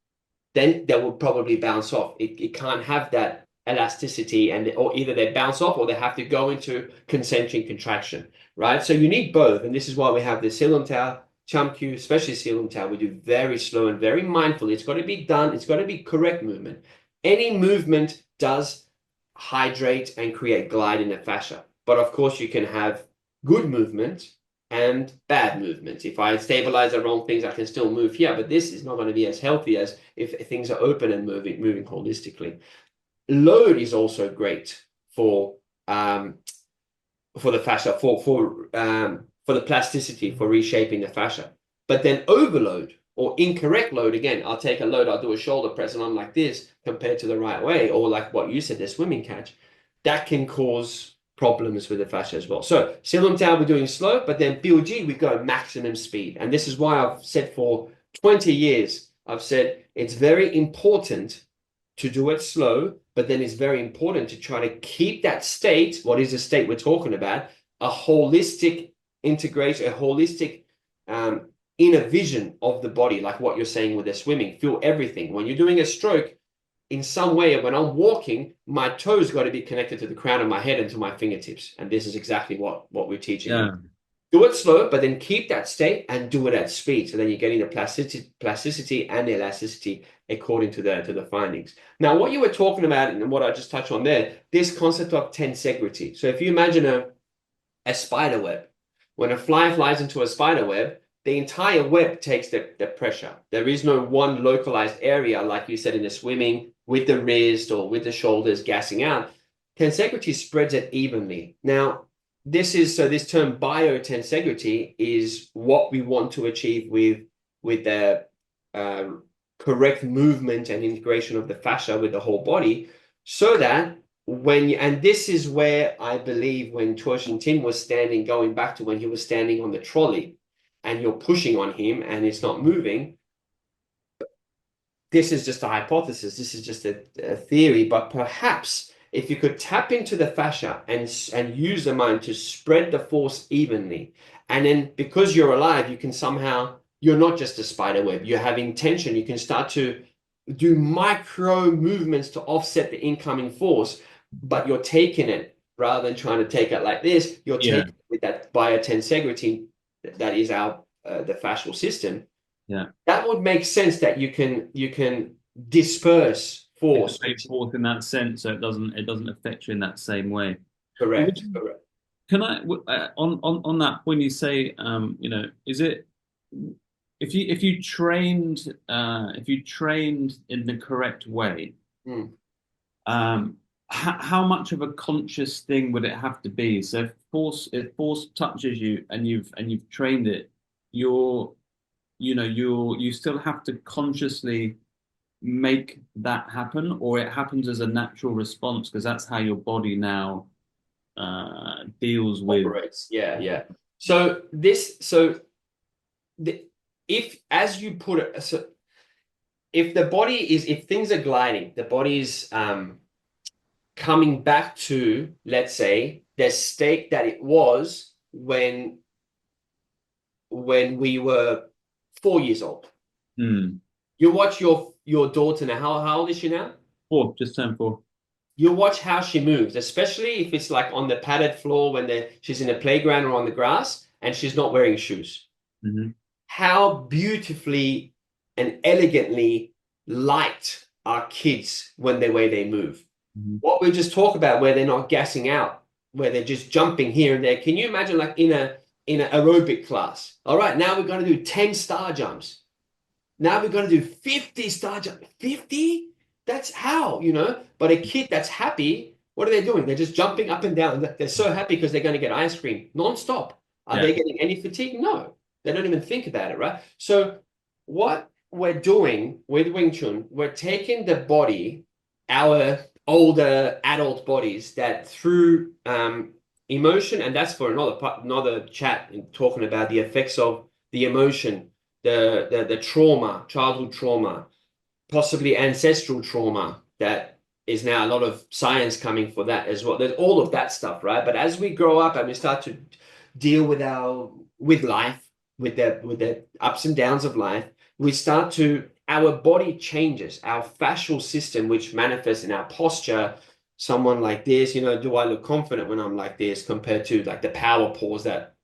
then they will probably bounce off. It can't have that elasticity, or either they bounce off or they have to go into concentric contraction, right? So you need both. And this is why we have the Silum Tao, Chum Q, especially Silum Tao. We do very slow and very mindfully. It's got to be done. It's got to be correct movement. Any movement does hydrate and create glide in the fascia. But of course, you can have good movement and bad movement. If I stabilize the wrong things, I can still move here, but this is not going to be as healthy as if things are open and moving holistically. Load is also great for the fascia, for the plasticity, for reshaping the fascia. But then overload or incorrect load, again, I'll take a load, I'll do a shoulder press and I'm like this compared to the right way, or like what you said, the swimming catch, that can cause problems with the fascia as well. So Silum Tao, we're doing slow, but then BLG, we go maximum speed. And this is why I've said for 20 years, I've said it's very important to do it slow, but then it's very important to try to keep that state. What is the state we're talking about? A holistic integration, a holistic inner vision of the body, like what you're saying with the swimming. Feel everything. When you're doing a stroke, in some way, when I'm walking, my toes got to be connected to the crown of my head and to my fingertips. And this is exactly what we're teaching. Yeah. Do it slow, but then keep that state and do it at speed. So then you're getting the plasticity and the elasticity according to the findings. Now, what you were talking about and what I just touched on there, this concept of tensegrity. So if you imagine a spider web, when a fly flies into a spider web, the entire web takes the pressure. There is no one localized area, like you said in the swimming, with the wrist or with the shoulders gassing out. Tensegrity spreads it evenly. Now, this term biotensegrity is what we want to achieve with the correct movement and integration of the fascia with the whole body, so that and this is where I believe when Chu Shong Tin was standing, going back to when he was standing on the trolley, and you're pushing on him and it's not moving. This is just a hypothesis. This is just a theory, but perhaps if you could tap into the fascia and use the mind to spread the force evenly, and then because you're alive, you can somehow, you're not just a spider web, you're having tension, you can start to do micro movements to offset the incoming force, but you're taking it rather than trying to take it like this, you're taking it with that biotensegrity that is the fascial system. Yeah. That would make sense that you can disperse Take force. away force in that sense, so it doesn't affect you in that same way. But would Correct, you, correct. can I on that when you say is it if you trained in the correct way, Mm. um, how much of a conscious thing would it have to be? So if force touches you and you've trained it, you're you still have to consciously make that happen, or it happens as a natural response because that's how your body now deals with. Operates. Yeah, yeah. So this, so the, if as you put it, so if the body is, if things are gliding, the body is coming back to, let's say, the state that it was when we were 4 years old. Hmm. You watch your daughter now. How old is she now? Four, just turned four. You watch how she moves, especially if it's like on the padded floor when she's in the playground or on the grass and she's not wearing shoes. Hmm. How beautifully and elegantly light are kids when the way they move. Hmm. What we just talked about, where they're not gassing out, where they're just jumping here and there. Can you imagine, like in an aerobic class? All right, now we're going to do 10 star jumps. Now we're going to do 50 star jumps. 50? That's how, you know? But a kid that's happy, what are they doing? They're just jumping up and down. They're so happy because they're going to get ice cream non-stop. Are Yeah. they getting any fatigue? No. They don't even think about it, right? So what we're doing with Wing Chun, we're taking the body, our older adult bodies, that through emotion, and that's for another chat, in talking about the effects of the emotion, the trauma, childhood trauma, possibly ancestral trauma, that is now a lot of science coming for that as well. There's all of that stuff, right? But as we grow up and we start to deal with life, with the ups and downs of life, we start to, our body changes, our fascial system, which manifests in our posture. Someone like this, do I look confident when I'm like this, compared to like the power pose that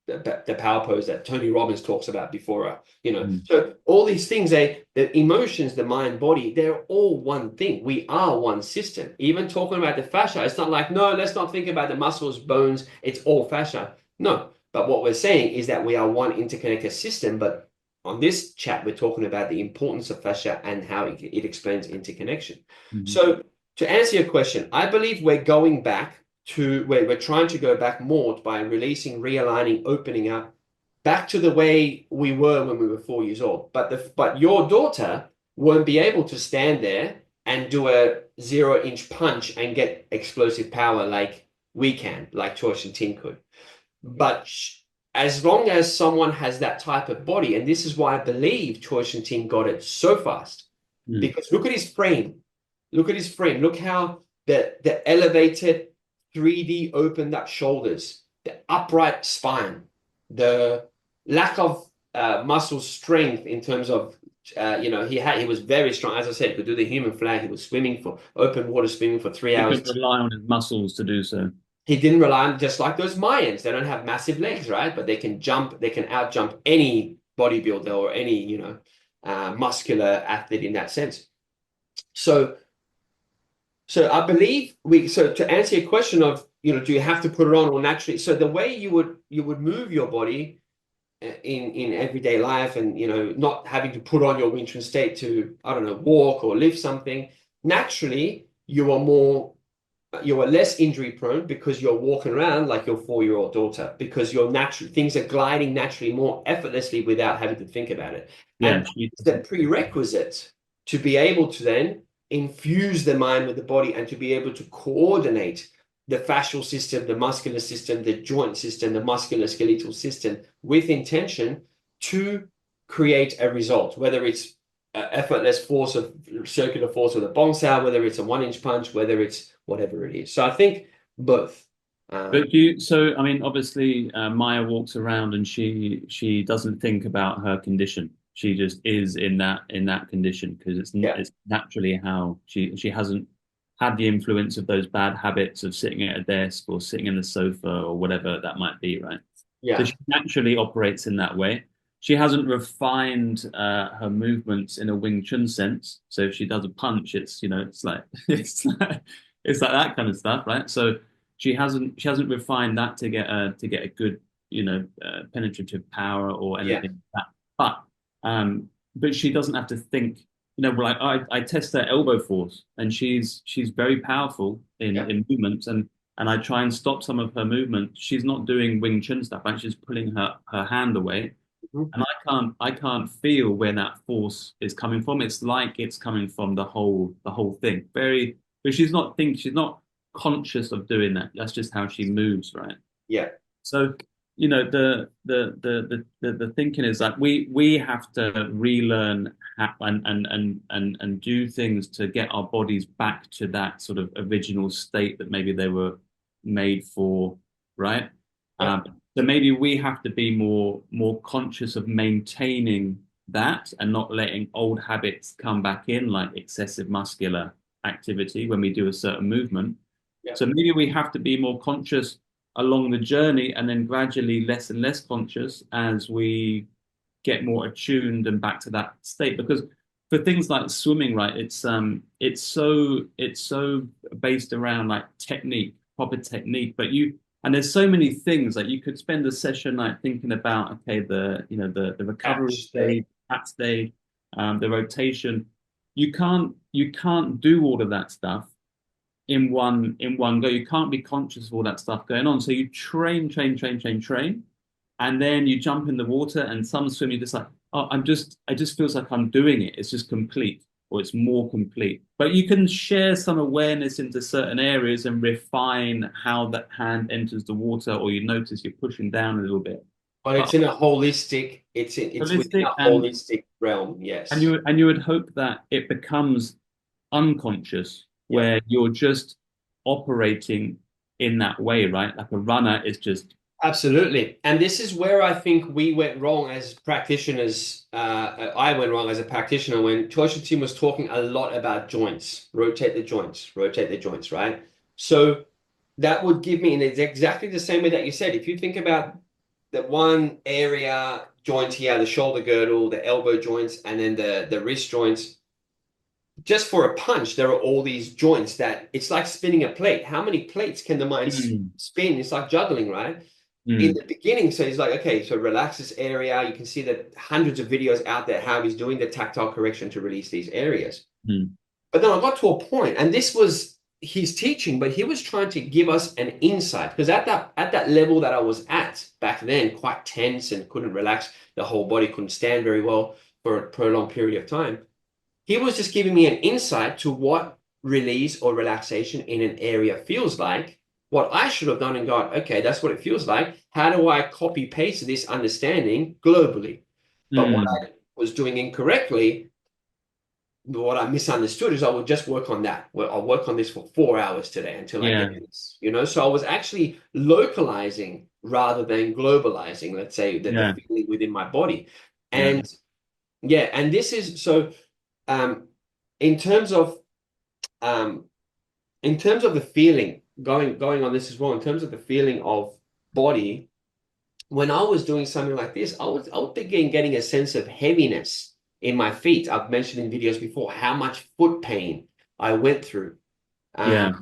the power pose that Tony Robbins talks about before, Mm. So all these things, the emotions, the mind, body, they're all one thing. We are one system. Even talking about the fascia, it's not like, no, let's not think about the muscles, bones, it's all fascia. No, but what we're saying is that we are one interconnected system. But on this chat, we're talking about the importance of fascia and how it explains interconnection. Mhm. So to answer your question, I believe we're going back to where we're trying to go back more by releasing, realigning, opening up back to the way we were when we were 4 years old. But your daughter won't be able to stand there and do a 0 inch punch and get explosive power like we can, like Chu Shong Tin could. But as long as someone has that type of body, and this is why I believe Chu Shong Tin got it so fast, Mm. because look at his frame. Look at his frame. Look how the elevated 3D opened up shoulders, the upright spine, the lack of muscle strength in terms of he was very strong. As I said, he could do the human flag. He was swimming for open water, swimming for three He hours. could rely on his muscles to do so. He didn't rely on, just like those Mayans. They don't have massive legs, right? But they can jump. They can out jump any bodybuilder or any muscular athlete in that sense. So So I believe so to answer your question of, do you have to put it on or naturally? So the way you would move your body in everyday life, and not having to put on your Wing Chun state to, I don't know, walk or lift something, naturally you are less injury prone because you're walking around like your 4 year old daughter, because your natural things are gliding naturally more effortlessly without having to think about it. Yeah, And she the prerequisite to be able to then infuse the mind with the body and to be able to coordinate the fascial system, the muscular system, the joint system, the musculoskeletal system with intention to create a result, whether it's effortless force of circular force with a bong sao, whether it's a 1 inch punch, whether it's whatever it is. So I think both. But I mean, obviously, Maya walks around and she doesn't think about her condition. She just is in that condition because Yeah, it's naturally how she hasn't had the influence of those bad habits of sitting at a desk or sitting in the sofa or whatever that might be, right? So yeah, she naturally operates in that way. she hasn't refined her movements in a Wing Chun sense. So if she does a punch, it's it's like it's like that kind of stuff, right? So she hasn't refined that to get a good penetrative power or Yeah. anything like that. But she doesn't have to think. Like I test her elbow force, and she's very powerful Yeah. in movements, and I try and stop some of her movement. She's not doing Wing Chun stuff, right? She's pulling her hand away, Mhm. and I can't feel where that force is coming from. It's like it's coming from the whole thing. But she's not conscious of doing that. That's just how she moves, right? Yeah. So, the thinking is that we have to relearn and do things to get our bodies back to that sort of original state that maybe they were made for, right? Yeah. So maybe we have to be more conscious of maintaining that and not letting old habits come back in, like excessive muscular activity when we do a certain movement. Yeah. So maybe we have to be more conscious along the journey and then gradually less and less conscious as we get more attuned and back to that state. Because for things like swimming, right, it's so based around like technique, proper technique. And there's so many things like you could spend a session like thinking about, okay, the recovery Catch the stage, that stage, the rotation. You can't do all of that stuff in one go. You can't be conscious of all that stuff going on. So you train, train, train, train, train, and then you jump in the water. And some swim, you're just like, oh, I just feels like I'm doing it. It's just complete, or it's more complete. But you can share some awareness into certain areas and refine how that hand enters the water, or you notice you're pushing down a little bit. But But it's in a holistic, it's within holistic, a holistic realm. and Yes. you would hope that it becomes unconscious, Yeah. where you're just operating in that way, right? Like a runner is just, Absolutely. And this is where I think we went wrong as practitioners. I went wrong as a practitioner when Chu Shong Tin was talking a lot about joints, rotate the joints, right? So that would give me, and it's exactly the same way that you said. If you think about the one area joint here, the shoulder girdle, the elbow joints, and then the wrist joints, just for a punch, there are all these joints that it's like spinning a plate. How many plates can the mind mm, spin? It's like juggling, right? In mm, the beginning, so he's like, okay, so relax this area. You can see that hundreds of videos out there how he's doing the tactile correction to release these areas. mm, But then I got to a point, and this was his teaching, but he was trying to give us an insight because at that level that I was at back then, quite tense and couldn't relax, the whole body couldn't stand very well for a prolonged period of time. He was just giving me an insight to what release or relaxation in an area feels like. What I should have done and gone, okay, that's what it feels like. How do I copy paste this understanding globally? But what mm. I was doing incorrectly, what I misunderstood is I would just work on that. Well, I'll work on this for 4 hours today until I Yeah, get this, So I was actually localizing rather than globalizing, let's say, the yeah, feeling within my body. yeah, And yeah, and this is so um, in terms of um, the feeling, going on this as well, in terms of the feeling of body, when I was doing something like this, I would begin getting a sense of heaviness in my feet. I've mentioned in videos before how much foot pain I went through yeah,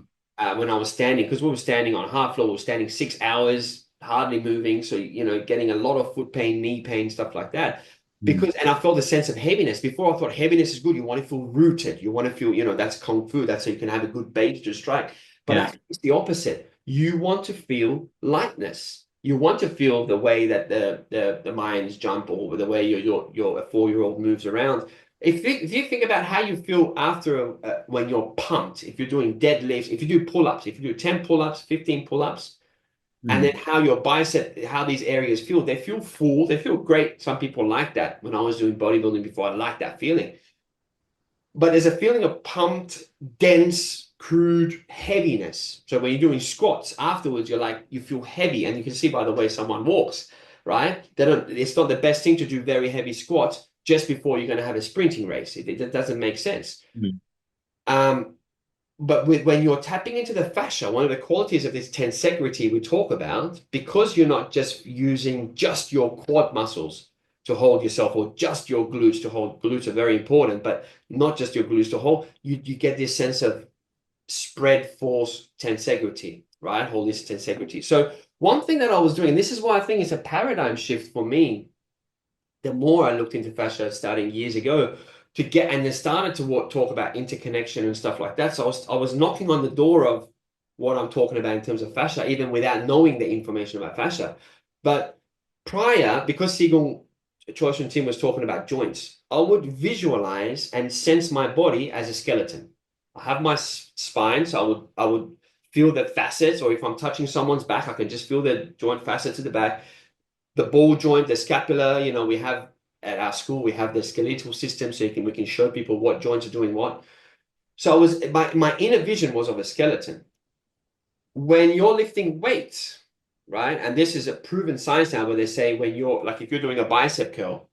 when I was standing, because we were standing on half floor, we were standing 6 hours, hardly moving. So, getting a lot of foot pain, knee pain, stuff like that. mm, And I felt a sense of heaviness. Before I thought heaviness is good. You want to feel rooted. You want to feel, that's kung fu. That's so you can have a good base to strike. But yeah, actually, it's the opposite. You want to feel lightness. You want to feel the way that the minds jump or the way your 4-year-old moves around. If you think about how you feel after when you're pumped, if you're doing deadlifts, if you do pull-ups, if you do 10 pull-ups, 15 pull-ups, and then mm, how your bicep, how these areas feel, they feel full, they feel great. Some people like that. When I was doing bodybuilding before, I liked that feeling. But there's a feeling of pumped, dense, crude heaviness. So when you're doing squats afterwards, you feel heavy, and you can see by the way someone walks, right? It's not the best thing to do very heavy squats just before you're going to have a sprinting race. It doesn't make sense. mm, Um, but when you're tapping into the fascia, one of the qualities of this tensegrity we talk about, because you're not just using just your quad muscles, to hold yourself, or just your glutes to hold. Glutes are very important, but not just your glutes to hold. You get this sense of spread force tensegrity, right? Holistic tensegrity. So one thing that I was doing, and this is why I think it's a paradigm shift for me, the more I looked into fascia starting years ago to get, and then started to talk about interconnection and stuff like that. So I was knocking on the door of what I'm talking about in terms of fascia, even without knowing the information about fascia. But prior, because Chu Shong Tin was talking about joints, I would visualize and sense my body as a skeleton. I have my spine, so I would feel the facets, or if I'm touching someone's back, I can just feel the joint facets at the back, the ball joint, the scapula. We have at our school, we have the skeletal system, so we can show people what joints are doing what. So my inner vision was of a skeleton. When you're lifting weights, right? And this is a proven science now, where they say when you're like, if you're doing a bicep curl,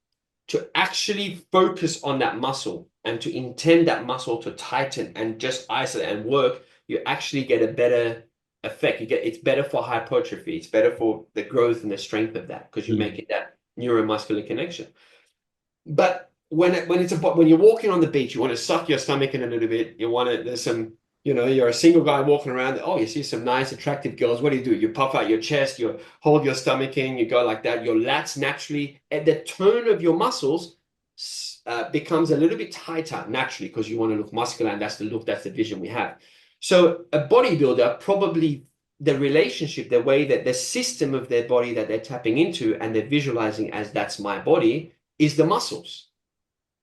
to actually focus on that muscle and to intend that muscle to tighten and just isolate and work, you actually get a better effect. It's better for hypertrophy. It's better for the growth and the strength of that, because you're making that neuromuscular connection. But when you're walking on the beach, you want to suck your stomach in a little bit. There's some, you're a single guy walking around. Oh, you see some nice, attractive girls. What do? You puff out your chest, you hold your stomach in, you go like that. Your lats naturally, at the tone of your muscles, becomes a little bit tighter naturally, because you want to look muscular, and that's the look, that's the vision we have. So a bodybuilder, probably the relationship, the way that the system of their body that they're tapping into and they're visualizing as that's my body, is the muscles.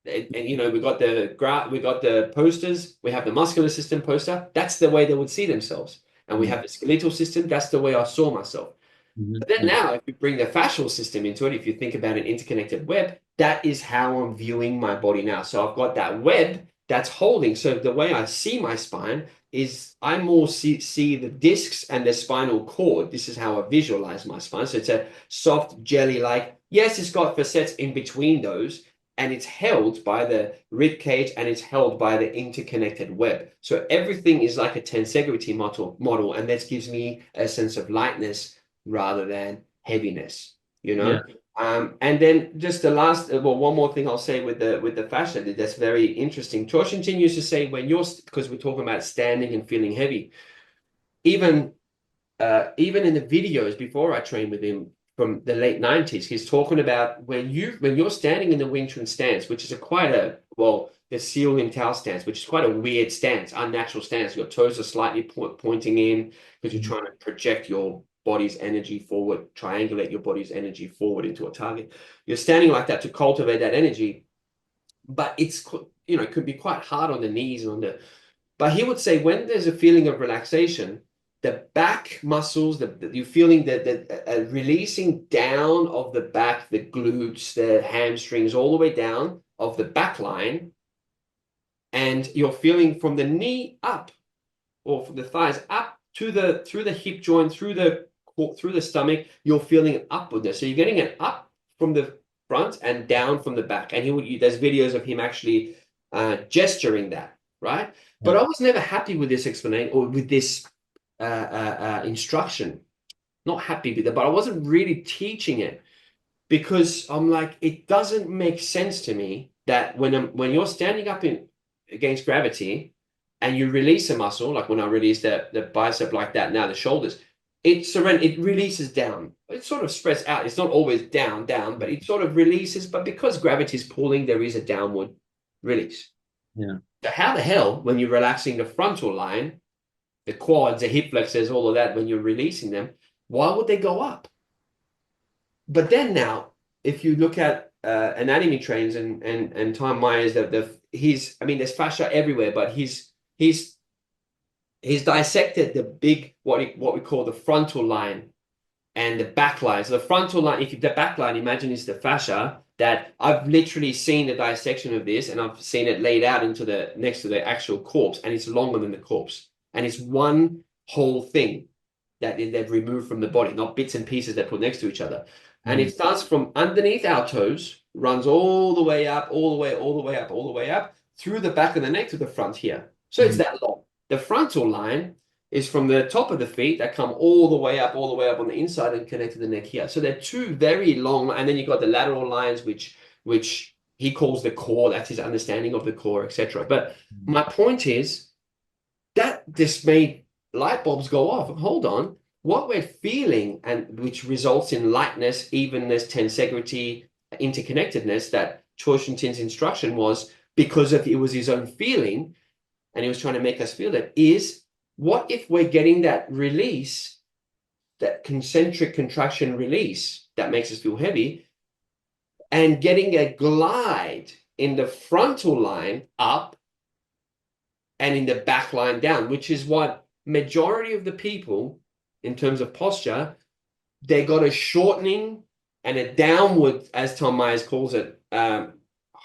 And we got the posters, we have the muscular system poster, that's the way they would see themselves. And we have the skeletal system, that's the way I saw myself. But then now, if you bring the fascial system into it, if you think about an interconnected web, that is how I'm viewing my body now. So I've got that web that's holding. So the way I see my spine is I more see the discs and the spinal cord. This is how I visualize my spine. So it's a soft jelly-like. Yes, it's got facets in between those, and it's held by the rib cage, and it's held by the interconnected web. So everything is like a tensegrity model, and that gives me a sense of lightness rather than heaviness. Yeah. And then just the last, one more thing I'll say with the fascia that's very interesting. Chu Shong Tin used to say, because we're talking about standing and feeling heavy, even in the videos before I trained with him from the late 90s, he's talking about when you're standing in the Wing Chun stance, which is the Seal in Tao stance, which is quite a weird stance, unnatural stance. Your toes are slightly pointing in, because you're trying to project your body's energy forward, triangulate your body's energy forward into a target. You're standing like that to cultivate that energy, but it's, it could be quite hard on the knees and but he would say when there's a feeling of relaxation, the back muscles, you're feeling the releasing down of the back, the glutes, the hamstrings, all the way down of the back line, and you're feeling from the knee up, or from the thighs up through the hip joint, through the stomach, you're feeling upwardness. So you're getting it up from the front and down from the back. And there's videos of him actually gesturing that, right? But I was never happy with this explanation, or with this instruction. Not happy with it, but I wasn't really teaching it, because I'm like, it doesn't make sense to me that when you're standing up against gravity, and you release a muscle, like when I release the bicep like that, now the shoulders, it releases down. It sort of spreads out. It's not always down, but it sort of releases. But because gravity is pulling, there is a downward release. Yeah. So how the hell, when you're relaxing the frontal line, the quads, the hip flexors, all of that, when you're releasing them, why would they go up? But then now, if you look at anatomy trains and Tom Myers, there's fascia everywhere, but he's dissected the big, what we call the frontal line and the back line. So the frontal line, the back line, imagine, is the fascia that I've literally seen the dissection of this, and I've seen it laid out next to the actual corpse, and it's longer than the corpse, and it's one whole thing that they've removed from the body, not bits and pieces that put next to each other. And it starts from underneath our toes, runs all the way up, all the way up, all the way up, through the back of the neck to the front here. So it's that long. The frontal line is from the top of the feet that come all the way up on the inside and connect to the neck here. So they're two very long, and then you've got the lateral lines, which he calls the core. That's his understanding of the core, etc. But my point is that this made light bulbs go off. Hold on. What we're feeling, and which results in lightness, evenness, tensegrity, interconnectedness, that Chu Shong Tin's instruction was because of it was his own feeling, and he was trying to make us feel it, is what if we're getting that release, that concentric contraction release that makes us feel heavy, and getting a glide in the frontal line up and in the back line down, which is what majority of the people, in terms of posture, they got a shortening and a downward, as Tom Myers calls it,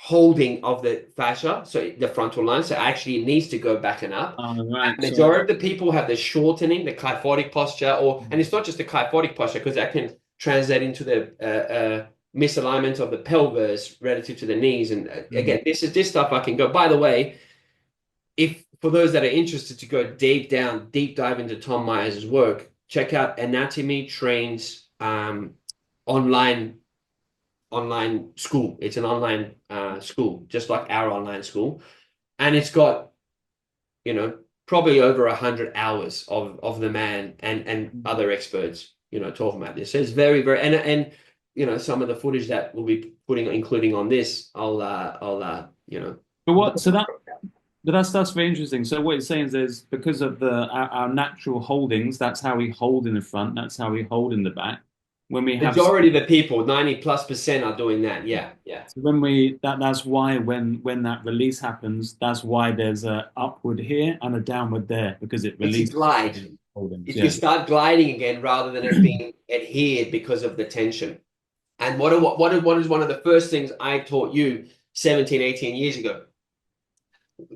holding of the fascia, so the frontal line. So actually it needs to go back and up. Right. Majority of the people have the shortening, the kyphotic posture, and it's not just the kyphotic posture, because that can translate into the misalignment of the pelvis relative to the knees. And again, this stuff I can go. By the way, if for those that are interested to go deep dive into Tom Myers' work, check out Anatomy Trains online school. It's an online school, just like our online school, and it's got, you know, probably over 100 hours of the man and other experts, you know, talking about this. So it's very, very, and you know, some of the footage that we'll be including on this, I'll you know. But that's very interesting. So what you're saying is there's because of our natural holdings, that's how we hold in the front, that's how we hold in the back. When we have Majority of the people, 90+% are doing that. Yeah, yeah. So that's why when that release happens, that's why there's a upward here and a downward there, because it It's a releases glide. holdings. You Yeah. start gliding again rather than it being adhered because of the tension. And what is one of the first things I taught you 17, 18 years ago?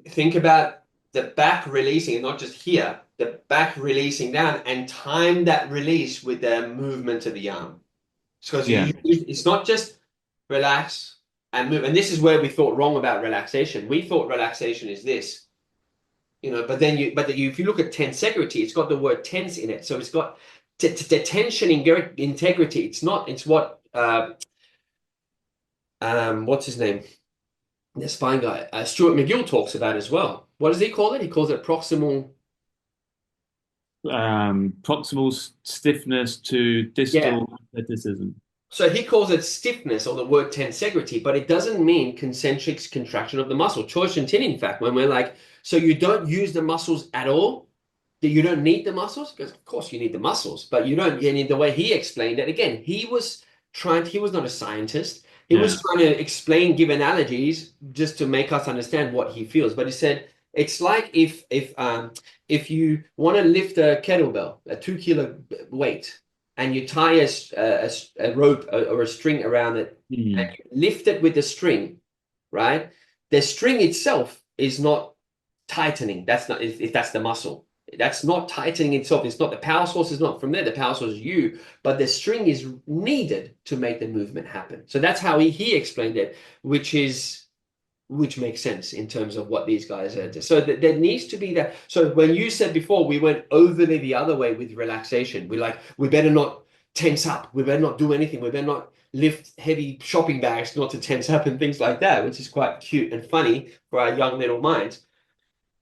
Think about the back releasing, and not just here, the back releasing down, and time that release with the movement of the arm. Because Yeah. it's not just relax and move. And this is where we thought wrong about relaxation. We thought relaxation is this, you know, but if you look at tensegrity, it's got the word tense in it. So it's got the tension integrity. It's not, it's what, what's his name? The spine guy, Stuart McGill talks about as well. What does he call it? He calls it proximal. Proximal stiffness to Yeah. distal athleticism. So he calls it stiffness, or the word tensegrity, but it doesn't mean concentric contraction of the muscle. Chu Shong Tin, in fact, when we're like, so you don't use the muscles at all, that you don't need the muscles, because of course you need the muscles, but you don't. And the way he explained it, again, he was not a scientist. He Yeah. was trying to explain, give analogies just to make us understand what he feels. But he said it's like if you want to lift a kettlebell, a 2 kilo weight, and you tie a rope or a string around it, and you lift it with the string, right? The string itself is not tightening. That's not, if that's the muscle. That's not tightening itself. It's not, the power source is not from there. The power source is you, but the string is needed to make the movement happen. So that's how he explained it, which makes sense in terms of what these guys are. So there needs to be that. So when you said before, we went overly the other way with relaxation. We better not tense up. We better not do anything. We better not lift heavy shopping bags not to tense up and things like that, which is quite cute and funny for our young little minds.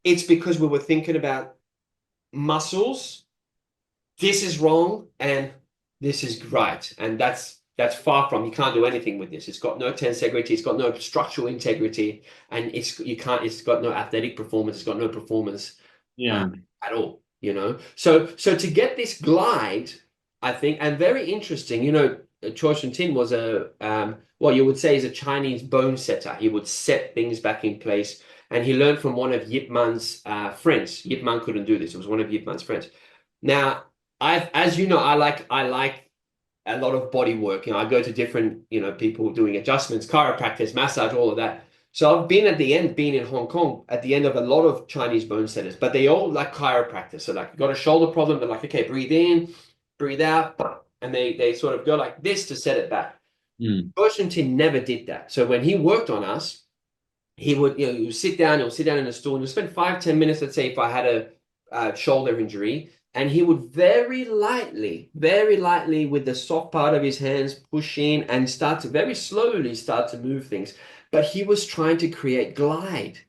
It's because we were thinking about muscles. This is wrong and this is right. And that's far from, you can't do anything with this. It's got no tensegrity, it's got no structural integrity, and it's got no athletic performance, it's got no performance at all, you know. So to get this glide, I think, and very interesting, you know, Chu Shong Tin was what you would say is a Chinese bone setter. He would set things back in place, and he learned from one of Yip Man's friends. Yip Man couldn't do this. It was one of Yip Man's friends. Now, as you know, I like a lot of body work. You know, I go to different, you know, people doing adjustments, chiropractors, massage, all of that. So I've been in Hong Kong at the end of a lot of Chinese bone setters, but they all like chiropractors. So like, you got a shoulder problem, they're like, okay, breathe in, breathe out, and they sort of go like this to set it back. Chu Shong Tin never did that. So when he worked on us, he would, you know, he would sit down in a stool and you spend 5-10 minutes. Let's say if I had shoulder injury, and he would very lightly with the soft part of his hands push in and start to very slowly start to move things. But he was trying to create glide,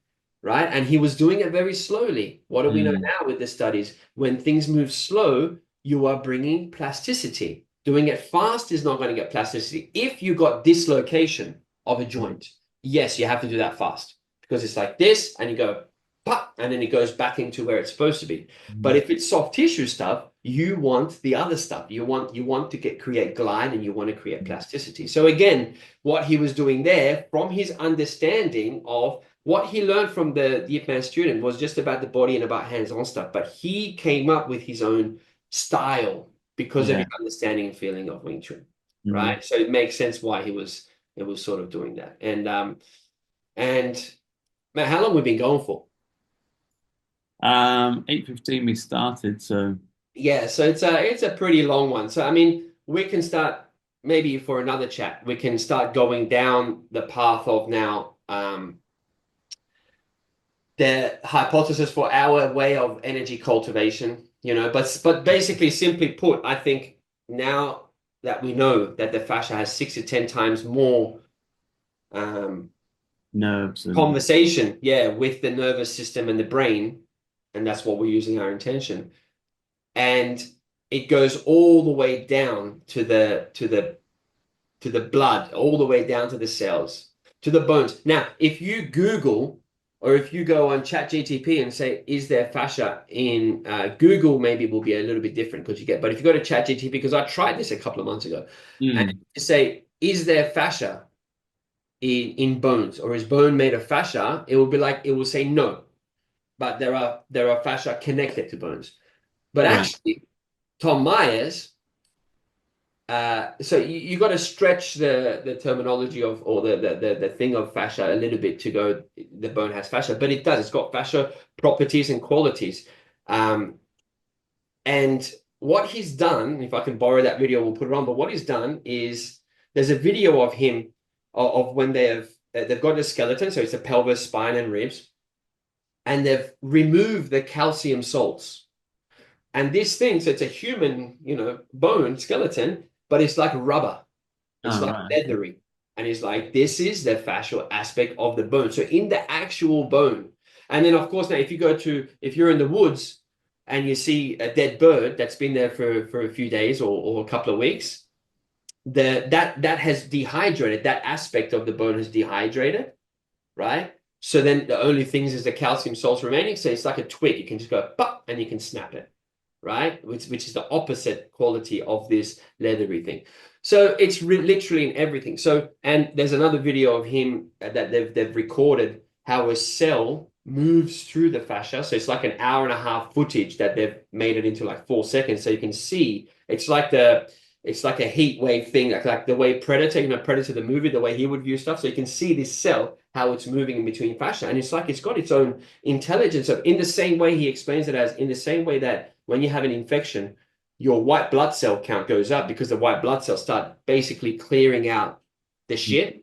right? And he was doing it very slowly. What do we know Mm. now with the studies? When things move slow, you are bringing plasticity. Doing it fast is not going to get plasticity. If you got dislocation of a joint, yes, you have to do that fast because it's like this, and you go pop, and then it goes back into where it's supposed to be. But Mm. if it's soft tissue stuff, you want the other stuff. You want to create glide, and you want to create plasticity. So again, what he was doing there, from his understanding of what he learned from the Ip Man student, was just about the body and about hands-on stuff. But he came up with his own style because of his Yeah. understanding and feeling of Wing Chun, Mm. right? So it makes sense why it was sort of doing that. And man, how long have we been going for? 8:15 we started, so Yeah, so it's a pretty long one. So I mean, we can start maybe for another chat. We can start going down the path of now the hypothesis for our way of energy cultivation, but basically, simply put, I think now that we know that the fascia has 6 to 10 times more nerves and conversation, yeah, with the nervous system and the brain, and that's what we're using our intention. And it goes all the way down to the blood, all the way down to the cells, to the bones. Now, if you Google or if you go on ChatGTP and say, "Is there fascia in Google?" Maybe it will be a little bit different because you get. But if you go to ChatGTP, because I tried this a couple of months ago, and mm. you say, "Is there fascia in bones, or is bone made of fascia?" It will say no, but there are fascia connected to bones. But Right. actually, Tom Myers, so you got to stretch the terminology of, or the thing of fascia a little bit to go, the bone has fascia, but it does. It's got fascia properties and qualities. Um, and what he's done, if I can borrow that video, we'll put it on. But what he's done is there's a video of him of when they've got a skeleton, so it's the pelvis, spine, and ribs, and they've removed the calcium salts. And this thing, so it's a human, bone skeleton, but it's like rubber. It's Oh, like right. leathery. And it's like, this is the fascial aspect of the bone. So in the actual bone. And then, of course, now if you're in the woods and you see a dead bird that's been there for a few days or a couple of weeks, that has dehydrated, that aspect of the bone has dehydrated, right? So then the only things is the calcium salts remaining. So it's like a twig. You can just go, pop, and you can snap it, right? Which is the opposite quality of this leathery thing. So it's literally in everything. So, and there's another video of him that they've recorded how a cell moves through the fascia. So it's like an hour and a half footage that they've made it into like 4 seconds. So you can see it's like a heat wave thing, like the way Predator, the movie, the way he would view stuff. So you can see this cell, how it's moving in between fascia. And it's like it's got its own intelligence. So in the same way he explains it, as in the same way that when you have an infection, your white blood cell count goes up because the white blood cells start basically clearing out the shit.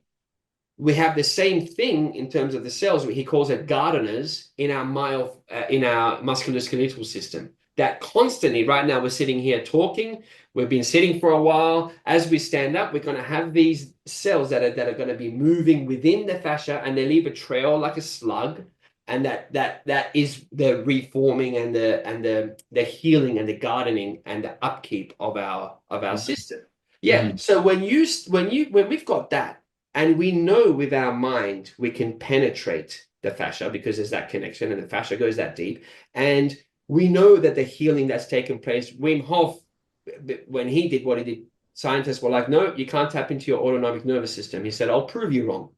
We have the same thing in terms of the cells. He calls it gardeners in our musculoskeletal system. That constantly, right now, we're sitting here talking. We've been sitting for a while. As we stand up, we're going to have these cells that are going to be moving within the fascia, and they leave a trail like a slug. And that is the reforming and the healing and the gardening and the upkeep of our system. Yeah. Mm-hmm. So when we've got that, and we know with our mind we can penetrate the fascia because there's that connection and the fascia goes that deep. And we know that the healing that's taken place, Wim Hof, when he did what he did, scientists were like, no, you can't tap into your autonomic nervous system. He said, I'll prove you wrong.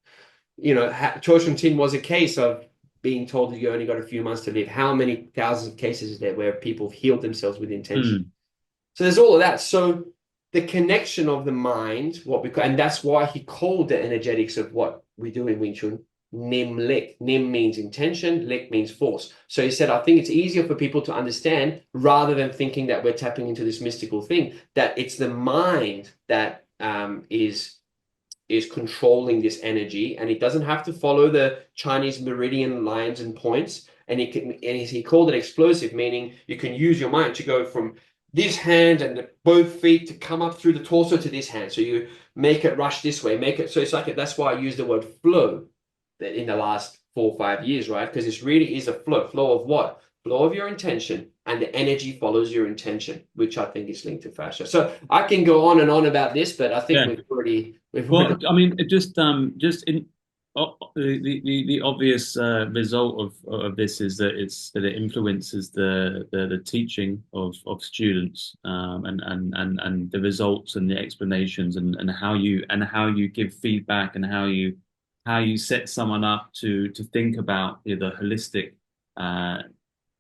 Chu Shong Tin was a case of being told that you only got a few months to live. How many thousands of cases is there where people have healed themselves with intention? Mm. So there's all of that. So the connection of the mind, and that's why he called the energetics of what we do in Wing Chun Nim Lik. Nim means intention, Lik means force. So he said, I think it's easier for people to understand rather than thinking that we're tapping into this mystical thing, that it's the mind that is controlling this energy, and it doesn't have to follow the Chinese meridian lines and points. and he called it explosive, meaning you can use your mind to go from this hand and both feet to come up through the torso to this hand. So you make it rush this way, make it so it's like that's why I use the word flow in the last 4 or 5 years, right? Because this really is a flow. Flow of what? Flow of your intention, and the energy follows your intention, which I think is linked to fascia. So I can go on and on about this, but I think Yeah. we've Well, already I mean, it just in the obvious result of this is that it influences the teaching of students, and the results and the explanations, and how you give feedback, and how you set someone up to think about the holistic uh,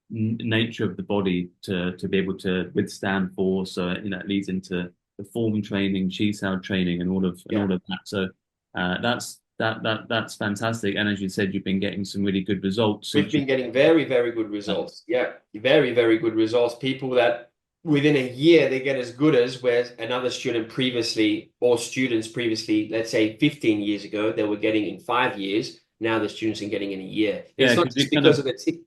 nature of the body to be able to withstand force. So it leads into the form training, chi cell training, and yeah. all of that. So that's fantastic. And as you said, you've been getting some really good results We've since you. been getting very, very good results. Yeah, very, very good results. People that within a year they get as good as where another student previously, or students previously, let's say 15 years ago, they were getting in 5 years. Now the students are getting in a year. Yeah, It's not because just you kind of because of the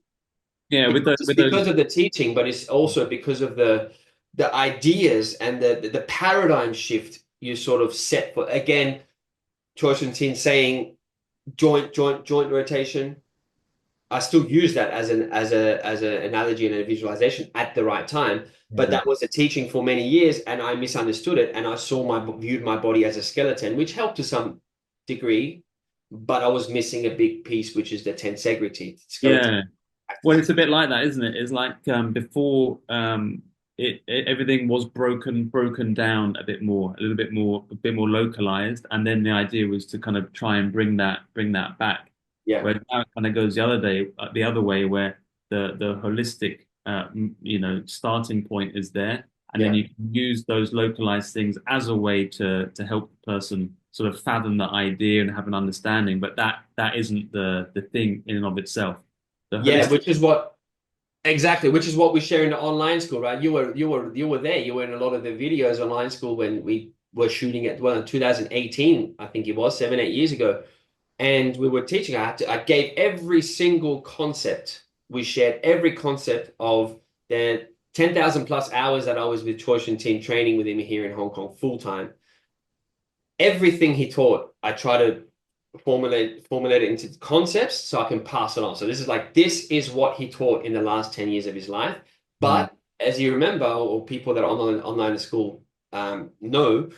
yeah it's with not the just with those because of the teaching, but it's also because of the ideas and the paradigm shift you sort of set for. Again, Chu Shong Tin saying joint rotation. I still use that as an analogy and a visualization at the right time. But yeah that was a teaching for many years, and I misunderstood it, and I viewed my body as a skeleton, which helped to some degree, but I was missing a big piece, which is the tensegrity skeleton. yeah. Well, it's a bit like that, isn't it? It's like before everything was broken down a bit more, a bit more localized, and then the idea was to kind of try and bring that back. Yeah, Where now it kind of goes the other way, where the holistic starting point is there, and then yeah. you can use those localized things as a way to help the person sort of fathom the idea and have an understanding. But that isn't the thing in and of itself. The Yeah, holistic. which is what exactly, which is what we share in the online school, right? You were there. You were in a lot of the videos online school when we were shooting it. Well, in 2018, I think it was 7, 8 years ago, and we were teaching. I gave every single concept. We shared every concept of the 10,000 plus hours that I was with Choi Shin Tin training with him here in Hong Kong full time. Everything he taught, I try to formulate it into concepts so I can pass it on. So this is what he taught in the last 10 years of his life. Mm, But as you remember, or people that are online at school know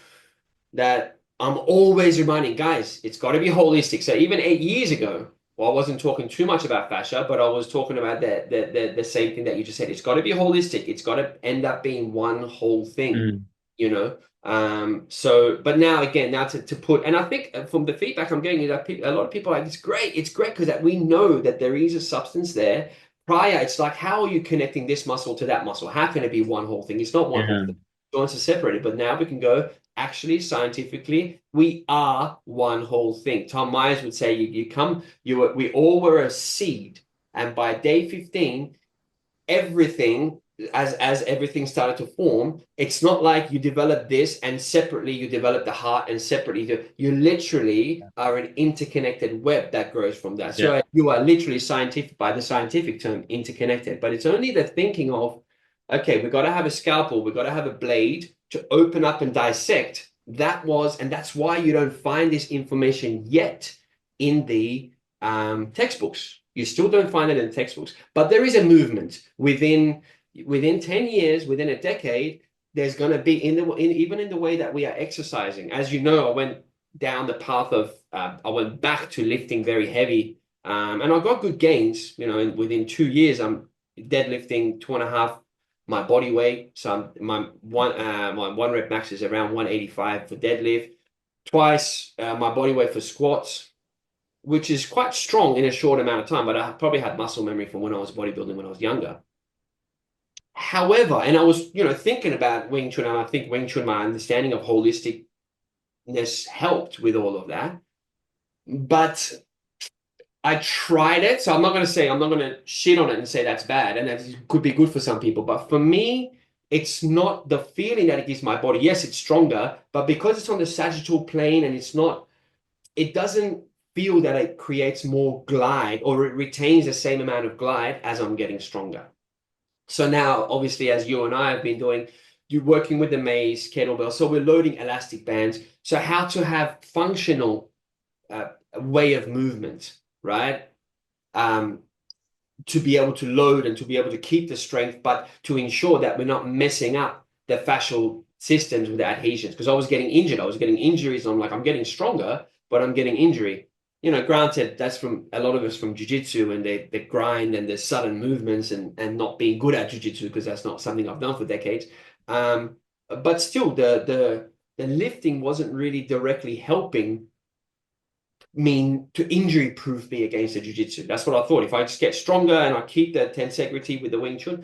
that I'm always reminding guys, it's got to be holistic. So even 8 years ago, well, I wasn't talking too much about fascia, but I was talking about the same thing that you just said. It's got to be holistic. It's got to end up being one whole thing, mm, you know. But now again, now to put, and I think from the feedback I'm getting, that a lot of people are like, it's great because that we know that there is a substance there. Prior, it's like, how are you connecting this muscle to that muscle? How can it be one whole thing? It's not one whole yeah, thing. Joints are separated, but now we can go, actually, scientifically, we are one whole thing. Tom Myers would say, we all were a seed, and by day 15, everything as everything started to form, it's not like you develop this and separately you develop the heart and separately you literally are an interconnected web that grows from that. yeah, So you are literally scientific, by the scientific term, interconnected. But it's only the thinking of, okay, we've got to have a scalpel, we've got to have a blade to open up and dissect. And that's why you don't find this information yet in the textbooks. You still don't find it in the textbooks, but there is a movement within 10 years, within a decade. There's going to be even in the way that we are exercising. As you know, I went down the path of I went back to lifting very heavy, and I got good gains. Within 2 years, I'm deadlifting 2.5 my body weight. So my one rep max is around 185 for deadlift. Twice my body weight for squats, which is quite strong in a short amount of time, but I probably had muscle memory from when I was bodybuilding when I was younger. However, and I was, thinking about Wing Chun, and I think Wing Chun, my understanding of holisticness helped with all of that. But I tried it, so I'm not going to shit on it and say that's bad, and that could be good for some people. But for me, it's not the feeling that it gives my body. Yes, it's stronger, but because it's on the sagittal plane and it doesn't feel that it creates more glide, or it retains the same amount of glide as I'm getting stronger. So now, obviously, as you and I have been doing, you're working with the mace, kettlebell. So we're loading elastic bands. So how to have functional way of movement, right? Um, to be able to load and to be able to keep the strength, but to ensure that we're not messing up the fascial systems with the adhesions. Because I was getting injured, I was getting injuries. And I'm like, I'm getting stronger, but I'm getting injury. You know, granted, that's from a lot of us from jiu-jitsu and the grind and the sudden movements and not being good at jiu-jitsu, because that's not something I've done for decades. But still, the lifting wasn't really directly helping mean to injury proof me against the jiu-jitsu. That's what I thought. If I just get stronger and I keep the tensegrity with the Wing Chun.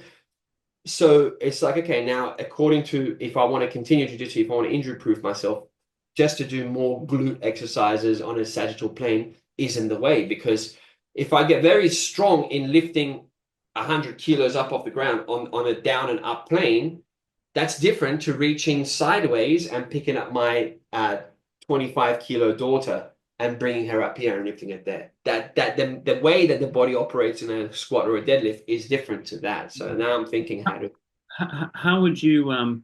So it's like, okay, now according to, if I want to continue jiu-jitsu, if I want to injury proof myself, just to do more glute exercises on a sagittal plane isn't the way. Because if I get very strong in lifting 100 kilos up off the ground on a down and up plane, that's different to reaching sideways and picking up my 25 kilo daughter and bringing her up here and lifting it there. The way that the body operates in a squat or a deadlift is different to that. So now I'm thinking how to. How would you,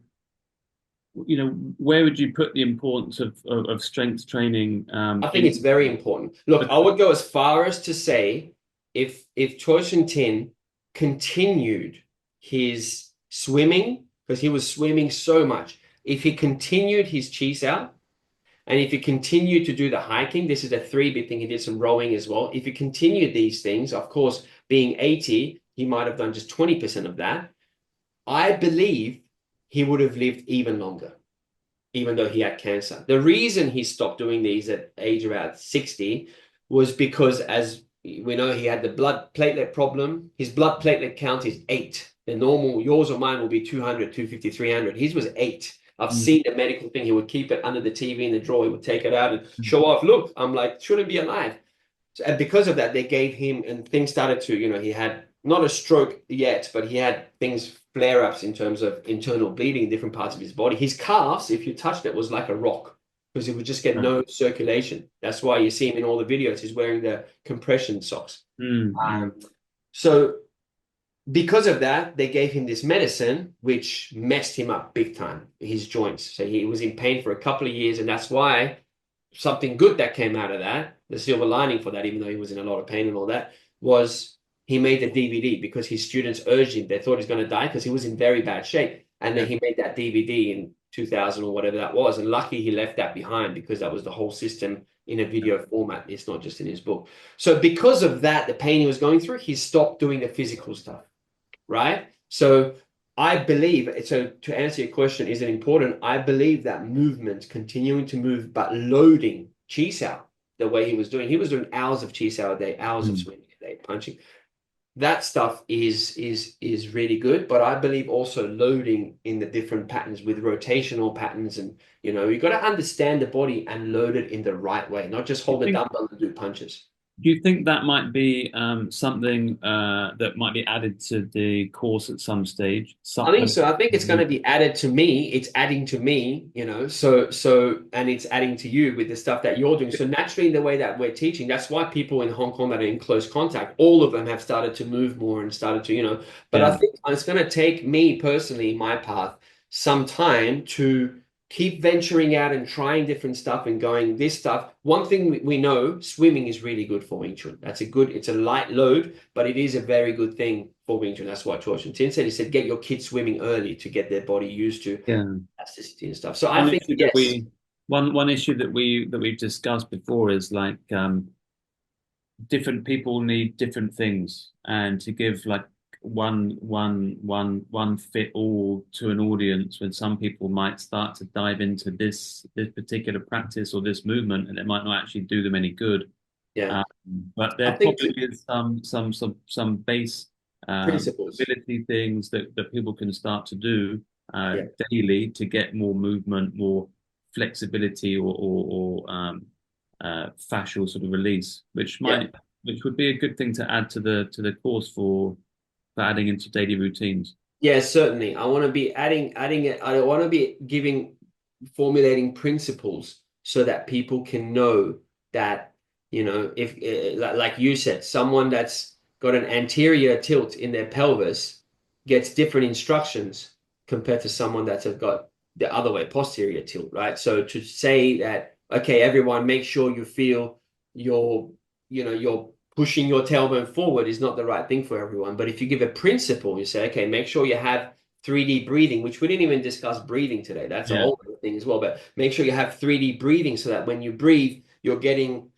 where would you put the importance of strength training I think in? it's very important. Look, I would go as far as to say if Chu Shong Tin continued his swimming, because he was swimming so much, if he continued his cheese out, and if he continued to do the hiking, this is a 3-bit thing. He did some rowing as well. If he continued these things, of course, being 80, he might have done just 20% of that. I believe he would have lived even longer, even though he had cancer. The reason he stopped doing these at age about 60 was because, as we know, he had the blood platelet problem. His blood platelet count is 8. The normal, yours or mine, will be 200, 250, 300. His was 8. I've seen the medical thing. He would keep it under the TV in the drawer. He would take it out and show off. Look, I'm like, shouldn't be alive. So, and because of that, they gave him, and things started to, he had not a stroke yet, but he had things flare ups in terms of internal bleeding in different parts of his body. His calves, if you touched it, was like a rock because he would just get no circulation. That's why you see him in all the videos. He's wearing the compression socks. So because of that, they gave him this medicine, which messed him up big time, his joints. So he was in pain for a couple of years, and that's why something good that came out of that, the silver lining for that, even though he was in a lot of pain and all that, was he made the DVD because his students urged him. They thought he's going to die because he was in very bad shape. And then he made that DVD in 2000 or whatever that was. And lucky he left that behind, because that was the whole system in a video format. It's not just in his book. So because of that, the pain he was going through, he stopped doing the physical stuff, right? So I believe, so to answer your question, is it important? I believe that movement, continuing to move, but loading cheese out the way he was doing hours of cheese out a day, hours of swimming a day, punching. That stuff is really good, but I believe also loading in the different patterns with rotational patterns, and you got to understand the body and load it in the right way, not just hold a dumbbell and do punches. Do you think that might be something that might be added to the course at some stage? I think so. I think it's going to be added to me. It's adding to me, and it's adding to you with the stuff that you're doing. So naturally, in the way that we're teaching, that's why people in Hong Kong that are in close contact, all of them have started to move more and started to. But I think it's going to take me personally, my path, some time to keep venturing out and trying different stuff and going this stuff. One thing we know, swimming is really good for Wing Chun. It's a light load, but it is a very good thing for Wing Chun. That's what Chu Shong Tin said. He said, get your kids swimming early to get their body used to elasticity and stuff. So I think, yes. One issue that we've discussed before is like different people need different things, and to give like one fit all to an audience, when some people might start to dive into this particular practice or this movement, and it might not actually do them any good. Yeah. But there probably is some base principles, ability things that people can start to do daily to get more movement, more flexibility, or fascial sort of release, which would be a good thing to add to the course for adding into daily routines. Yeah, certainly. I want to be adding it. I want to be formulating principles so that people can know that You know, if like you said, someone that's got an anterior tilt in their pelvis gets different instructions compared to someone that's got the other way, posterior tilt, right? So to say that, okay, everyone, make sure you feel your, you're pushing your tailbone forward is not the right thing for everyone. But if you give a principle, you say, okay, make sure you have 3D breathing, which we didn't even discuss breathing today. That's a Yeah. whole other thing as well. But make sure you have 3D breathing so that when you breathe, you're getting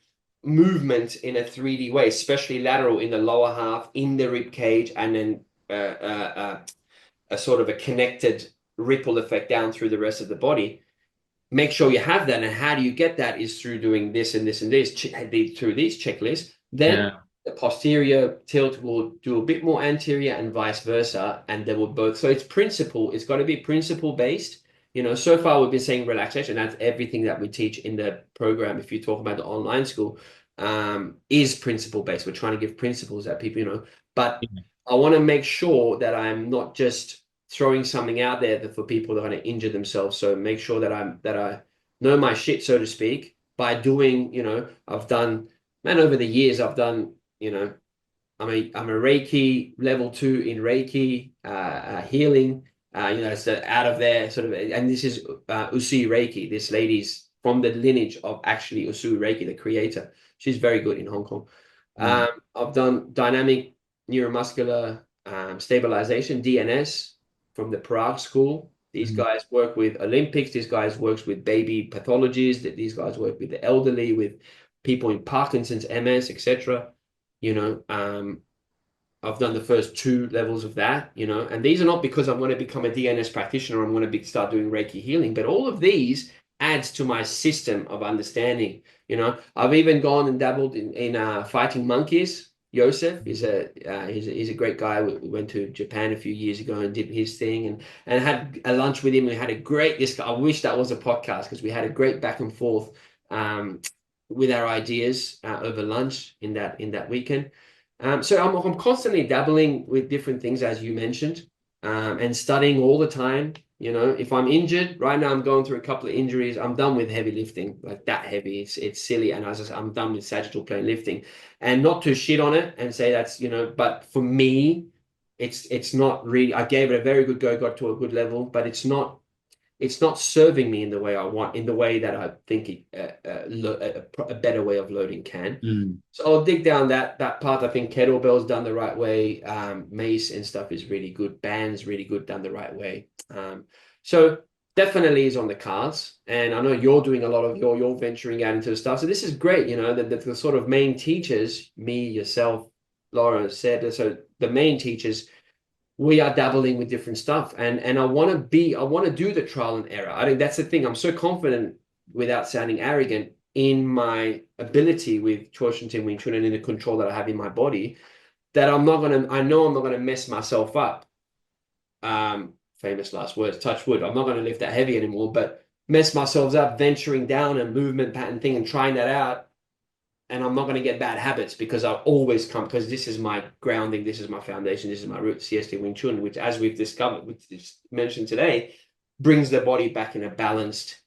movement in a 3D way, especially lateral in the lower half, in the rib cage, and then a sort of a connected ripple effect down through the rest of the body. Make sure you have that. And how do you get that is through doing this and this and this, through these checklists. Then Yeah. the posterior tilt will do a bit more anterior and vice versa. And they will both. So it's principle. It's got to be principle based. So far we've been saying relaxation. That's everything that we teach in the program. If you talk about the online school, is principle based. We're trying to give principles that people, but I want to make sure that I'm not just throwing something out there for people that are going to injure themselves. So make sure that I know my shit, so to speak, by doing, I've done, man, over the years I've done, I'm a Reiki level 2 in Reiki healing. It's out of there sort of, and this is Usui Reiki. This lady's from the lineage of actually Usui Reiki, the creator. She's very good in Hong Kong. Mm. I've done dynamic neuromuscular stabilization (DNS) from the Prague school. These Mm. guys work with Olympics. These guys works with baby pathologies. These guys work with the elderly, with people in Parkinson's, MS, etc. You know, I've done the first 2 levels of that, and these are not because I'm going to become a DNS practitioner, I'm going to start doing Reiki healing, but all of these adds to my system of understanding. I've even gone and dabbled in fighting monkeys. Joseph is he's a great guy. We went to Japan a few years ago and did his thing and had a lunch with him. We had a great discussion. I wish that was a podcast because we had a great back and forth with our ideas over lunch in that weekend. So I'm constantly dabbling with different things, as you mentioned, and studying all the time. If I'm injured right now, I'm going through a couple of injuries. I'm done with heavy lifting, like that heavy. It's silly, and as I said, I'm done with sagittal plane lifting, and not to shit on it and say that's but for me, it's not really. I gave it a very good go, got to a good level, but it's not serving me in the way I want, in the way that I think a better way of loading can. Mm. So I'll dig down that part. I think kettlebells done the right way, mace and stuff is really good. Bands really good done the right way. So definitely is on the cards. And I know you're doing a lot of you're venturing out into the stuff. So this is great. The sort of main teachers, me, yourself, Laura said. So the main teachers, we are dabbling with different stuff, and I want to do the trial and error. I think that's the thing. I'm so confident, without sounding arrogant, in my ability with Chu Shong Tin Wing Chun and in the control that I have in my body, that I know I'm not gonna mess myself up. Famous last words, touch wood. I'm not gonna lift that heavy anymore, but mess myself up venturing down a movement pattern thing and trying that out, and I'm not going to get bad habits because I'll always come, because this is my grounding, this is my foundation, this is my root, CST Wing Chun, which, as we've discovered, which is mentioned today, brings the body back in a balanced,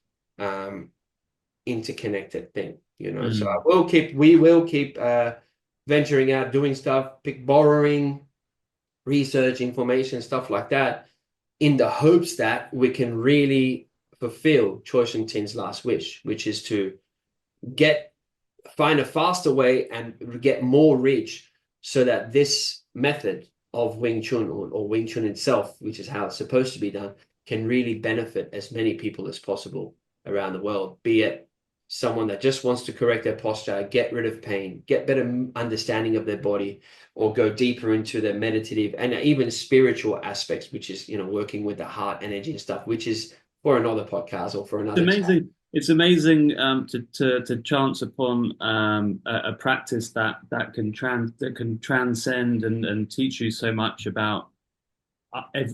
interconnected thing. So Mm. we will keep venturing out, doing stuff, borrowing, research, information, stuff like that, in the hopes that we can really fulfill Choi Shing Tin's last wish, which is to find a faster way and get more reach, so that this method of Wing Chun, or Wing Chun itself, which is how it's supposed to be done, can really benefit as many people as possible around the world, be it someone that just wants to correct their posture, get rid of pain, get better understanding of their body, or go deeper into the meditative and even spiritual aspects, which is, working with the heart energy and stuff, which is for another podcast or for It's another chat. amazing. It's amazing to chance upon a practice that can transcend and teach you so much about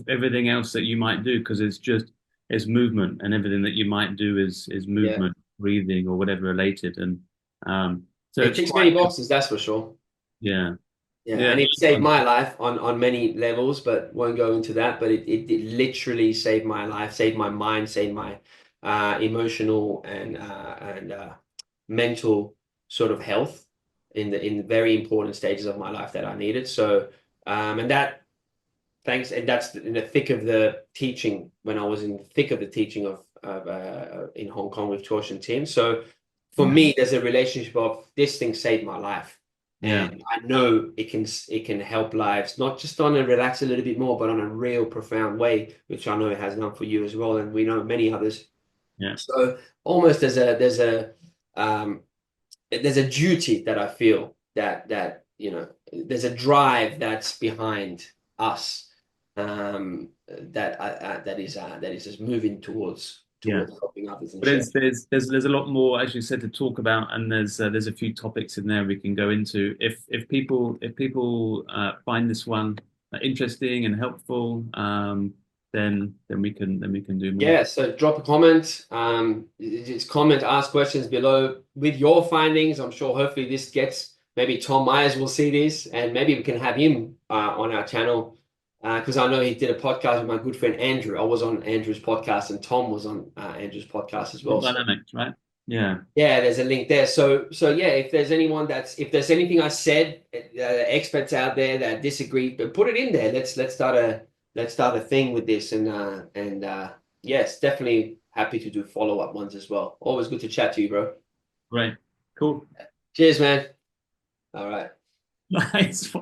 everything else that you might do, because it's movement, and everything that you might do is Yeah. movement, breathing, or whatever related. And so It it's ticks many quite, boxes, that's for sure. yeah, Yeah, yeah. and it saved my life on many levels, but won't go into that. But it literally saved my life, saved my mind, saved my emotional and mental sort of health. in the very important stages of my life that I needed. So and that thanks, and that's in the thick of the teaching when I was in the thick of the teaching of in Hong Kong with Chu Shong Tin. So for Yeah. me, there's a relationship of this thing saved my life. Yeah. And I know it can help lives, not just on a relax a little bit more, but on a real profound way, which I know it has done for you as well, and we know many others. Yeah. So almost um, there's a duty that I feel that there's a drive that's behind us that is just moving towards Yeah. helping others and But sharing. there's a lot more, as you said, to talk about, and there's a few topics in there we can go into. If people find this one interesting and helpful, then we can do more. Yeah, so drop a comment. Just comment, ask questions below with your findings. I'm sure hopefully this gets, maybe Tom Myers will see this, and maybe we can have him on our channel because I know he did a podcast with my good friend Andrew. I was on Andrew's podcast, and Tom was on Andrew's podcast as Good well. So dynamics, right? Yeah. yeah, there's a link there. So yeah, if there's anything I said, experts out there that disagree, but put it in there. Let's start a thing with this, and yes, definitely happy to do follow-up ones as well. Always good to chat to you, bro. Great. Cool. Cheers, man. All right. Nice.